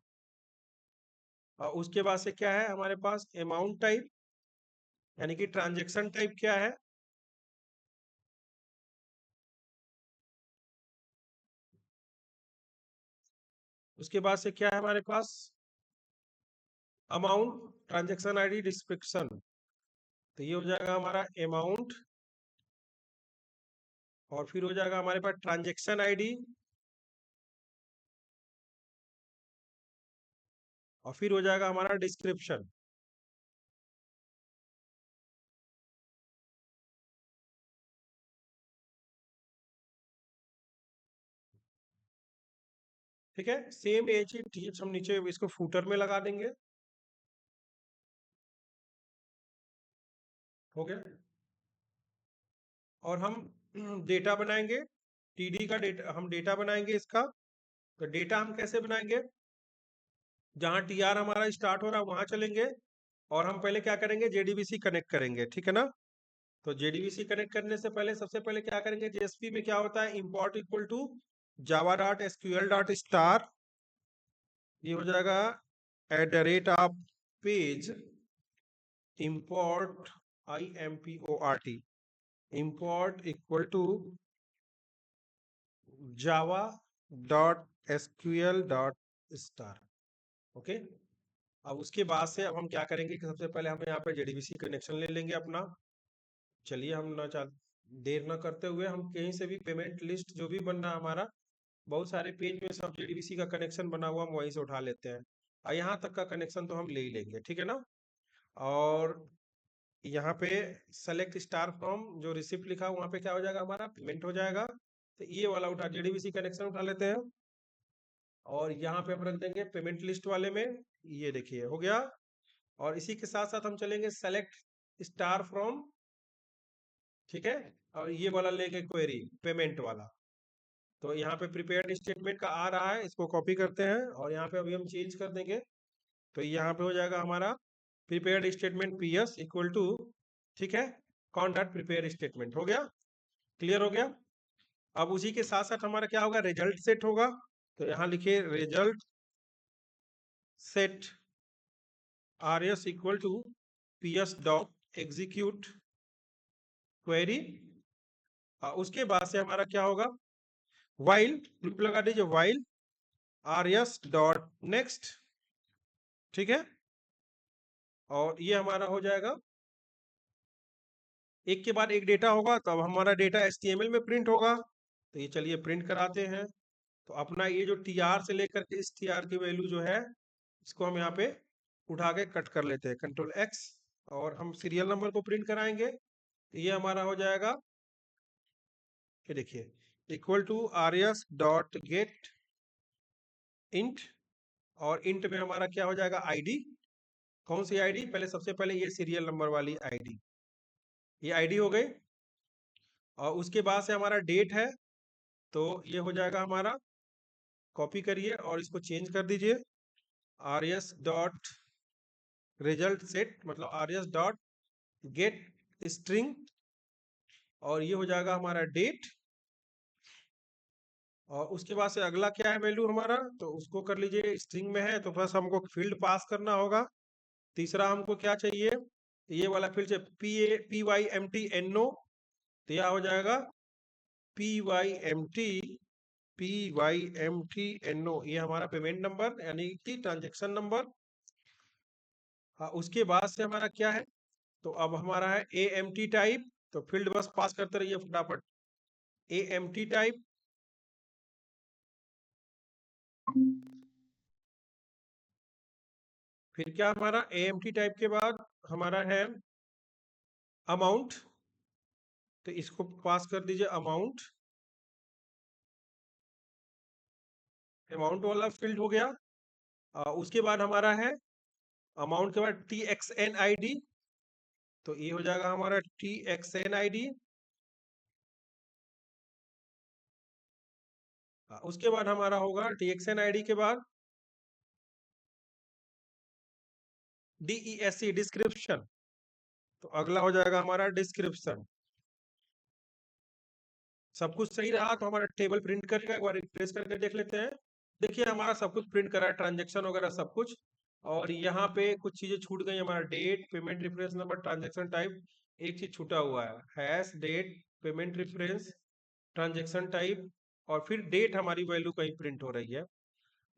और उसके बाद से क्या है हमारे पास, अमाउंट टाइप, यानी कि ट्रांजैक्शन टाइप क्या है, उसके बाद से क्या है हमारे पास, अमाउंट, ट्रांजैक्शन आईडी, डिस्क्रिप्शन। तो ये हो जाएगा हमारा अमाउंट, और फिर हो जाएगा हमारे पास ट्रांजैक्शन आईडी, और फिर हो जाएगा हमारा डिस्क्रिप्शन। ठीक है, सेम ये चीज हम नीचे इसको फूटर में लगा देंगे। हो गया। और हम डेटा बनाएंगे, टीडी का डेटा, हम डेटा बनाएंगे इसका। तो डेटा हम कैसे बनाएंगे, जहां टीआर हमारा स्टार्ट हो रहा है वहां चलेंगे, और हम पहले क्या करेंगे, जेडीबीसी कनेक्ट करेंगे, ठीक है ना। तो जेडीबीसी कनेक्ट करने से पहले सबसे पहले क्या करेंगे, जेएसपी में क्या होता है, import equal to Java dot SQL dot star, ये हो जाएगा @ page import import import equal to Java dot SQL dot star. Okay, अब उसके बाद से अब हम क्या करेंगे कि सबसे पहले हम यहाँ पे जेडीबीसी कनेक्शन ले लेंगे अपना। चलिए हम ना देर ना करते हुए हम कहीं से भी पेमेंट लिस्ट जो भी बन रहा हमारा, बहुत सारे पेज में सब जेडीबीसी का कनेक्शन बना हुआ, हम वहीं से उठा लेते हैं। और यहाँ तक का कनेक्शन तो हम ले ही लेंगे, ठीक है ना। और यहाँ पे सेलेक्ट स्टार फ्रॉम जो रिसिप्ट लिखा वहां पे क्या हो जाएगा, हमारा पेमेंट हो जाएगा। तो ये वाला उठा, जेडीबीसी कनेक्शन उठा लेते हैं, और यहाँ पे हम रख देंगे पेमेंट लिस्ट वाले में। ये देखिए हो गया। और इसी के साथ साथ हम चलेंगे सेलेक्ट स्टार फ्रॉम, ठीक है, और ये वाला लेंगे क्वेरी पेमेंट वाला। तो यहाँ पे प्रिपेयर्ड स्टेटमेंट का आ रहा है, इसको कॉपी करते हैं और यहाँ पे अभी हम चेंज कर देंगे। तो यहाँ पे हो जाएगा हमारा prepared statement PS equal to, ठीक है, कौन डॉट प्रिपेयर स्टेटमेंट। हो गया, क्लियर हो गया। अब उसी के साथ साथ हमारा क्या होगा, रिजल्ट सेट होगा। तो यहाँ लिखिए result set R S equal to P S dot execute query. उसके बाद से हमारा क्या होगा, वाइल, लूप लगा दीजिए, वाइल आरएस डॉट नेक्स्ट, ठीक है। और ये हमारा हो जाएगा, एक के बाद एक डेटा होगा, तब हमारा डेटा HTML में प्रिंट होगा। तो ये चलिए प्रिंट कराते हैं। तो अपना ये जो TR से लेकर के इस TR की वैल्यू जो है, इसको हम यहाँ पे उठा के कट कर लेते हैं, कंट्रोल X, और हम सीरियल नंबर को प्रिंट कराएंगे। ये हमारा हो जाएगा, ये देखिए, equal to rs dot get int, और इंट में हमारा क्या हो जाएगा, आईडी। कौन सी आईडी, पहले सबसे पहले ये सीरियल नंबर वाली आईडी, ये आईडी हो गई। और उसके बाद से हमारा डेट है, तो ये हो जाएगा हमारा, कॉपी करिए और इसको चेंज कर दीजिए, rs डॉट रिजल्ट सेट, मतलब rs डॉट गेट स्ट्रिंग, और ये हो जाएगा हमारा डेट। और उसके बाद से अगला क्या है वैल्यू हमारा, तो उसको कर लीजिए, स्ट्रिंग में है तो बस हमको फील्ड पास करना होगा। तीसरा हमको क्या चाहिए, ये वाला फील्ड चाहिए, PYMTNO, तो यह हो जाएगा PYMTNO, ये हमारा पेमेंट नंबर यानी कि ट्रांजेक्शन नंबर। हाँ, उसके बाद से हमारा क्या है, तो अब हमारा है AMT टाइप, तो फील्ड बस पास करते रहिए फटाफट, AMT टाइप। फिर क्या हमारा AMT टाइप के बाद हमारा है अमाउंट, तो इसको पास कर दीजिए अमाउंट, अमाउंट वाला फील्ड हो गया। उसके बाद हमारा है अमाउंट के बाद TXN ID, तो ये हो जाएगा हमारा TXN ID। उसके बाद हमारा होगा TXN ID के बाद DESC डिस्क्रिप्शन, तो अगला हो जाएगा हमारा डिस्क्रिप्शन। सब कुछ सही रहा तो हमारा टेबल प्रिंट करेगा, एक बार रिफ्रेश करके देख लेते हैं। देखिए हमारा सब कुछ प्रिंट करा है, ट्रांजेक्शन वगैरह सब कुछ। और यहाँ पे कुछ चीजें छूट गई, हमारा date, payment reference number, transaction type, एक चीज छूटा हुआ है, hash date, payment reference, transaction type, और फिर डेट हमारी वैल्यू कहीं प्रिंट हो रही है,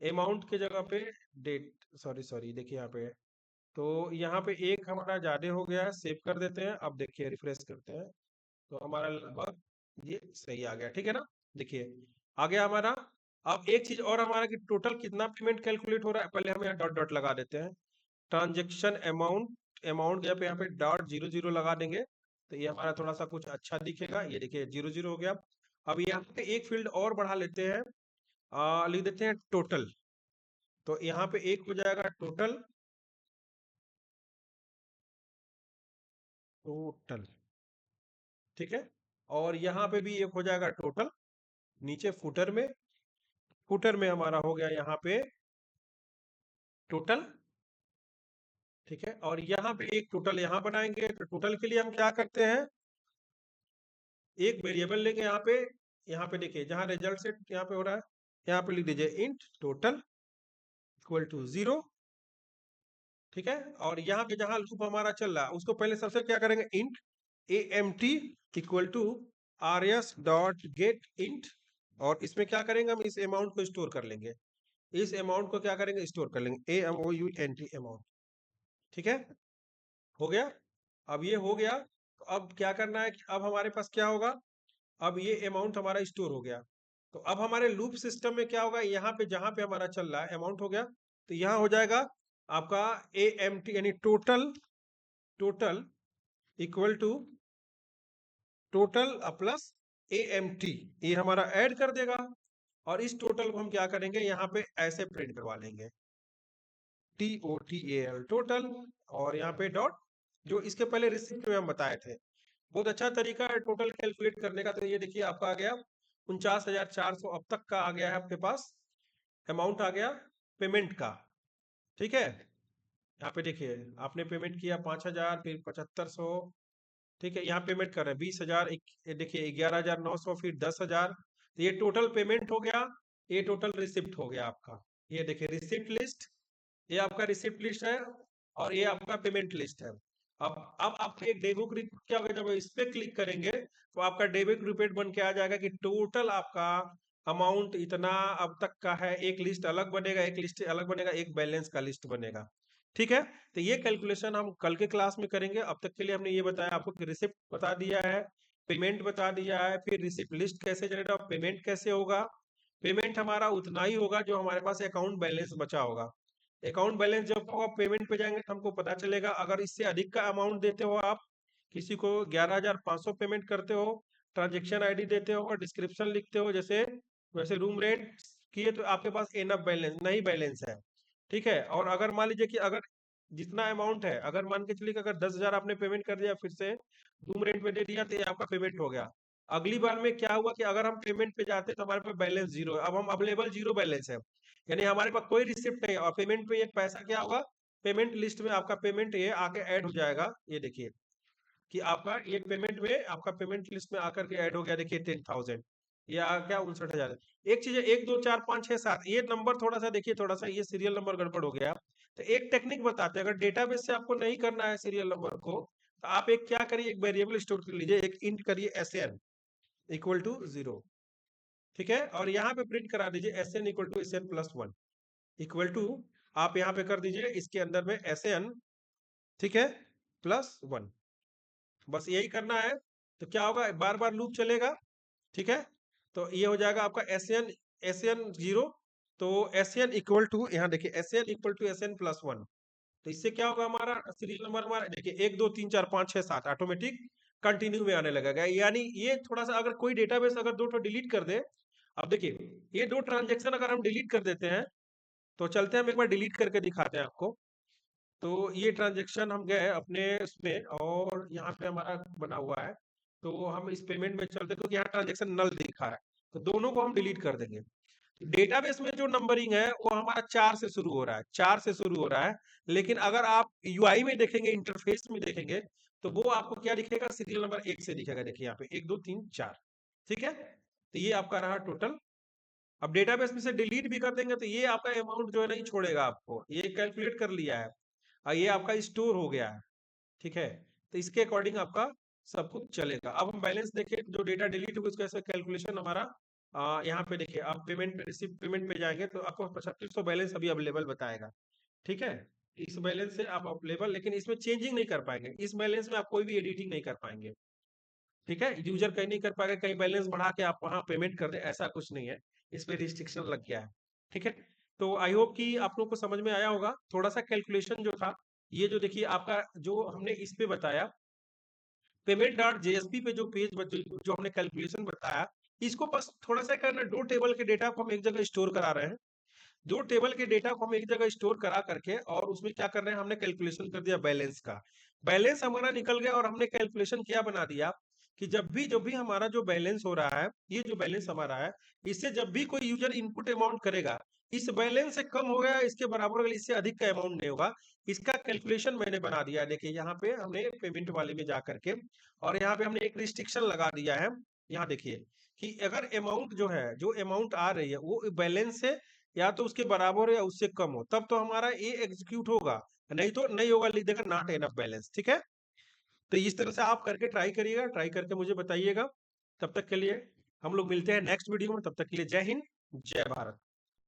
अमाउंट के जगह पे डेट, सॉरी सॉरी, देखिए यहाँ पे, तो यहाँ पे एक हमारा ज्यादा हो गया है, सेव कर देते हैं। अब देखिए रिफ्रेश करते हैं, तो हमारा लगभग ये सही आ गया, ठीक है ना। देखिए आ गया हमारा। अब एक चीज और हमारा कि टोटल कितना पेमेंट कैलकुलेट हो रहा है, पहले हम यहाँ डॉट डॉट लगा देते हैं, ट्रांजेक्शन अमाउंट, अमाउंट यहाँ पे डॉट 00 लगा देंगे, तो ये हमारा थोड़ा सा कुछ अच्छा दिखेगा। ये देखिए 00 हो गया। अब यहाँ पे एक फील्ड और बढ़ा लेते हैं, लिख देते हैं टोटल, तो यहाँ पे एक हो जाएगा टोटल, टोटल, ठीक है। और यहाँ पे भी एक हो जाएगा टोटल, नीचे फुटर में, फुटर में हमारा हो गया यहाँ पे टोटल, ठीक है। और यहाँ पे एक टोटल यहाँ बनाएंगे, तो टोटल के लिए हम क्या करते हैं, एक वेरिएबल लेंगे यहाँ पे देखिए जहाँ रिजल्ट से यहाँ पे हो रहा है, यहाँ पे लिख दीजिए इंट टोटल इक्वल टू 0, ठीक है। और यहाँ पे जहाँ लूप हमारा चल रहा है उसको पहले सबसे क्या करेंगे, int AMT equal to rs dot get int, और इसमें क्या करेंगे, हम इस अमाउंट को स्टोर कर लेंगे, इस अमाउंट को क्या करेंगे, स्टोर कर लेंगे, AMOUNT अमाउंट, ठीक है। हो गया। अब ये हो गया, तो अब क्या करना है कि अब हमारे पास क्या होगा, अब ये अमाउंट हमारा स्टोर हो गया। तो अब हमारे लूप सिस्टम में क्या होगा, यहाँ पे जहां पे हमारा चल रहा है अमाउंट हो गया, तो यहाँ हो जाएगा आपका AMT यानी total, total equal to total plus AMT, ये हमारा ऐड कर देगा। और इस टोटल को हम क्या करेंगे, यहाँ पे ऐसे प्रिंट करवा लेंगे, TOTAL टोटल, और यहाँ पे डॉट, जो इसके पहले रिसिप्ट में हम बताए थे। बहुत अच्छा तरीका है टोटल कैलकुलेट करने का। तो ये देखिए आपका आ गया 49,400 अब तक का आ गया है आपके पास, अमाउंट आ गया पेमेंट का, ठीक है। यहाँ पे देखिए आपने पेमेंट किया 5,000, फिर 7,500, ठीक है। यहाँ पेमेंट कर रहे हैं 20,000, देखिए 11,900, फिर 10,000, तो ये टोटल पेमेंट हो गया, ये टोटल रिसिप्ट हो गया आपका। ये देखिए रिसिप्ट लिस्ट, ये आपका रिसिप्ट लिस्ट है, और ये आपका पेमेंट लिस्ट है। अब आपका एक डेबिट रिपोर्ट क्या होगा, जब इस पे क्लिक करेंगे तो आपका डेबिट रिपोर्ट बन के आ जाएगा कि टोटल आपका अमाउंट इतना अब तक का है, एक लिस्ट अलग बनेगा, एक लिस्ट अलग बनेगा, एक बैलेंस का लिस्ट बनेगा। ठीक है, तो ये कैलकुलेशन हम कल के क्लास में करेंगे। अब तक के लिए हमने ये बताया आपको कि रिसिप्ट बता दिया है, पेमेंट बता दिया है, फिर रिसिप्ट लिस्ट कैसे जनरेट होगा, पेमेंट कैसे होगा। पेमेंट हमारा उतना ही होगा जो हमारे पास अकाउंट बैलेंस बचा होगा। अकाउंट बैलेंस जब होगा पेमेंट पे जाएंगे तो हमको पता चलेगा। अगर इससे अधिक का अमाउंट देते हो आप, किसी को 11,500 पेमेंट करते हो, ट्रांजेक्शन आईडी देते हो और डिस्क्रिप्शन लिखते हो, जैसे वैसे रूम रेंट किए, तो आपके पास एनफ बैलेंस नहीं, बैलेंस है। ठीक है, और अगर मान लीजिए कि अगर जितना अमाउंट है, अगर मान के चलिए कि अगर 10,000 आपने पेमेंट कर दिया, फिर से रूम रेंट पे दे दिया, तो ये आपका पेमेंट हो गया। अगली बार में क्या हुआ कि अगर हम पेमेंट पे जाते तो हमारे पास बैलेंस जीरो है, अब हम अवेलेबल जीरो बैलेंस है, यानी हमारे पास कोई रिसिप्ट नहीं है, और पेमेंट पे ये पैसा क्या होगा, पेमेंट लिस्ट में आपका पेमेंट ये आके ऐड हो जाएगा। ये देखिए कि आपका ये पेमेंट में, आपका पेमेंट लिस्ट में आकर के ऐड हो गया, देखिए 10,000, ये आ गया 59,000। एक चीज है, 1 2 4 5 6 7, ये नंबर थोड़ा सा देखिए, थोड़ा सा ये सीरियल नंबर गड़बड़ हो गया। तो एक टेक्निक बताते हैं, अगर डेटाबेस से आपको नहीं करना है सीरियल नंबर को, तो आप एक क्या करिए, एक वेरिएबल स्टोर कर लीजिए, एक इंट करिए SN इक्वल टू 0। ठीक है, और यहाँ पे प्रिंट करा दीजिए SN equal to SN+1 equal to, आप यहाँ पे कर दीजिए इसके अंदर में SN, ठीक है, +1। बस यही करना है, तो क्या होगा, बार बार लूप चलेगा। ठीक है, तो ये हो जाएगा आपका एस एन 0। तो SN इक्वल टू, यहाँ देखिए SN इक्वल टू SN+1। तो इससे क्या होगा, हमारा सीरियल नंबर हमारा देखिए 1 2 3 4 5 6 7 ऑटोमेटिक कंटिन्यू में आने लगेगा। यानी ये थोड़ा सा, अगर कोई डेटाबेस अगर दो तो डिलीट कर दे, अब देखिए ये दो ट्रांजेक्शन अगर हम डिलीट कर देते हैं, तो चलते हैं हम एक बार डिलीट करके दिखाते हैं आपको। तो ये ट्रांजेक्शन हम गए अपने उसमें, और यहाँ पे हमारा बना हुआ है, तो हम इस पेमेंट में चलते, क्योंकि यहाँ ट्रांजेक्शन नल दिखा है, तो दोनों को हम डिलीट कर देंगे। डेटाबेस में जो नंबरिंग है वो हमारा 4 से शुरू हो रहा है, 4 से शुरू हो रहा है। लेकिन अगर आप UI में देखेंगे, इंटरफेस में देखेंगे, तो वो आपको क्या दिखेगा, सीरियल नंबर 1 से दिखेगा। देखिए यहाँ पे 1 2 3 4। ठीक है, तो ये आपका रहा टोटल। अब डेटाबेस में से डिलीट भी कर देंगे तो ये आपका अमाउंट जो है नहीं छोड़ेगा आपको, ये कैलकुलेट कर लिया है और ये आपका स्टोर हो गया है। ठीक है, तो इसके अकॉर्डिंग आपका सब कुछ चलेगा। अब हम बैलेंस देखें, जो डेटा डिलीट हुआ उसका ऐसा कैलकुलेशन हमारा, यहाँ पे देखिए, आप पेमेंट रिसिप्ट पेमेंट पे जाएंगे तो आपको 3500 बैलेंस अभी अवेलेबल बताएगा। ठीक है, इस बैलेंस से आप अवेलेबल, लेकिन इसमें चेंजिंग नहीं कर पाएंगे, इस बैलेंस में आप कोई भी एडिटिंग नहीं कर पाएंगे। ठीक है, यूजर कहीं नहीं कर पाएगा, कहीं बैलेंस बढ़ा के आप वहां पेमेंट कर दे, ऐसा कुछ नहीं है, इस पे रिस्ट्रिक्शन लग गया है। ठीक है, तो आई होप कि आप लोग को समझ में आया होगा। थोड़ा सा कैलकुलेशन जो था, ये जो देखिए आपका, जो हमने इस पे बताया payment.jsp पे जो जो हमने कैलकुलेशन बताया, इसको बस थोड़ा सा करना, दो टेबल के डेटा को हम एक जगह स्टोर करा रहे हैं। दो टेबल के डेटा को हम एक जगह स्टोर करा करके, और उसमें क्या कर रहे हैं, हमने कैलकुलेशन कर दिया बैलेंस का। बैलेंस हमारा निकल गया और हमने कैलकुलेशन क्या बना दिया कि जब भी हमारा जो बैलेंस हो रहा है, ये जो बैलेंस हमारा है, इससे जब भी कोई यूजर इनपुट अमाउंट करेगा, इस बैलेंस से कम हो गया, इसके बराबर हो गया, इससे अधिक का अमाउंट नहीं होगा, इसका कैलकुलेशन मैंने बना दिया। देखिए यहाँ पे हमने पेमेंट वाले में जा करके, और यहाँ पे हमने एक रिस्ट्रिक्शन लगा दिया है। यहाँ देखिए कि अगर अमाउंट जो है, जो अमाउंट आ रही है वो बैलेंस से या तो उसके बराबर हो या उससे कम हो, तब तो हमारा ये एग्जीक्यूट होगा, नहीं तो नहीं होगा, लिख देगा नॉट एनफ बैलेंस। ठीक है, तो इस तरह से आप करके ट्राई करिएगा, ट्राई करके मुझे बताइएगा। तब तक के लिए हम लोग मिलते हैं नेक्स्ट वीडियो में, तब तक के लिए जय हिंद, जय भारत।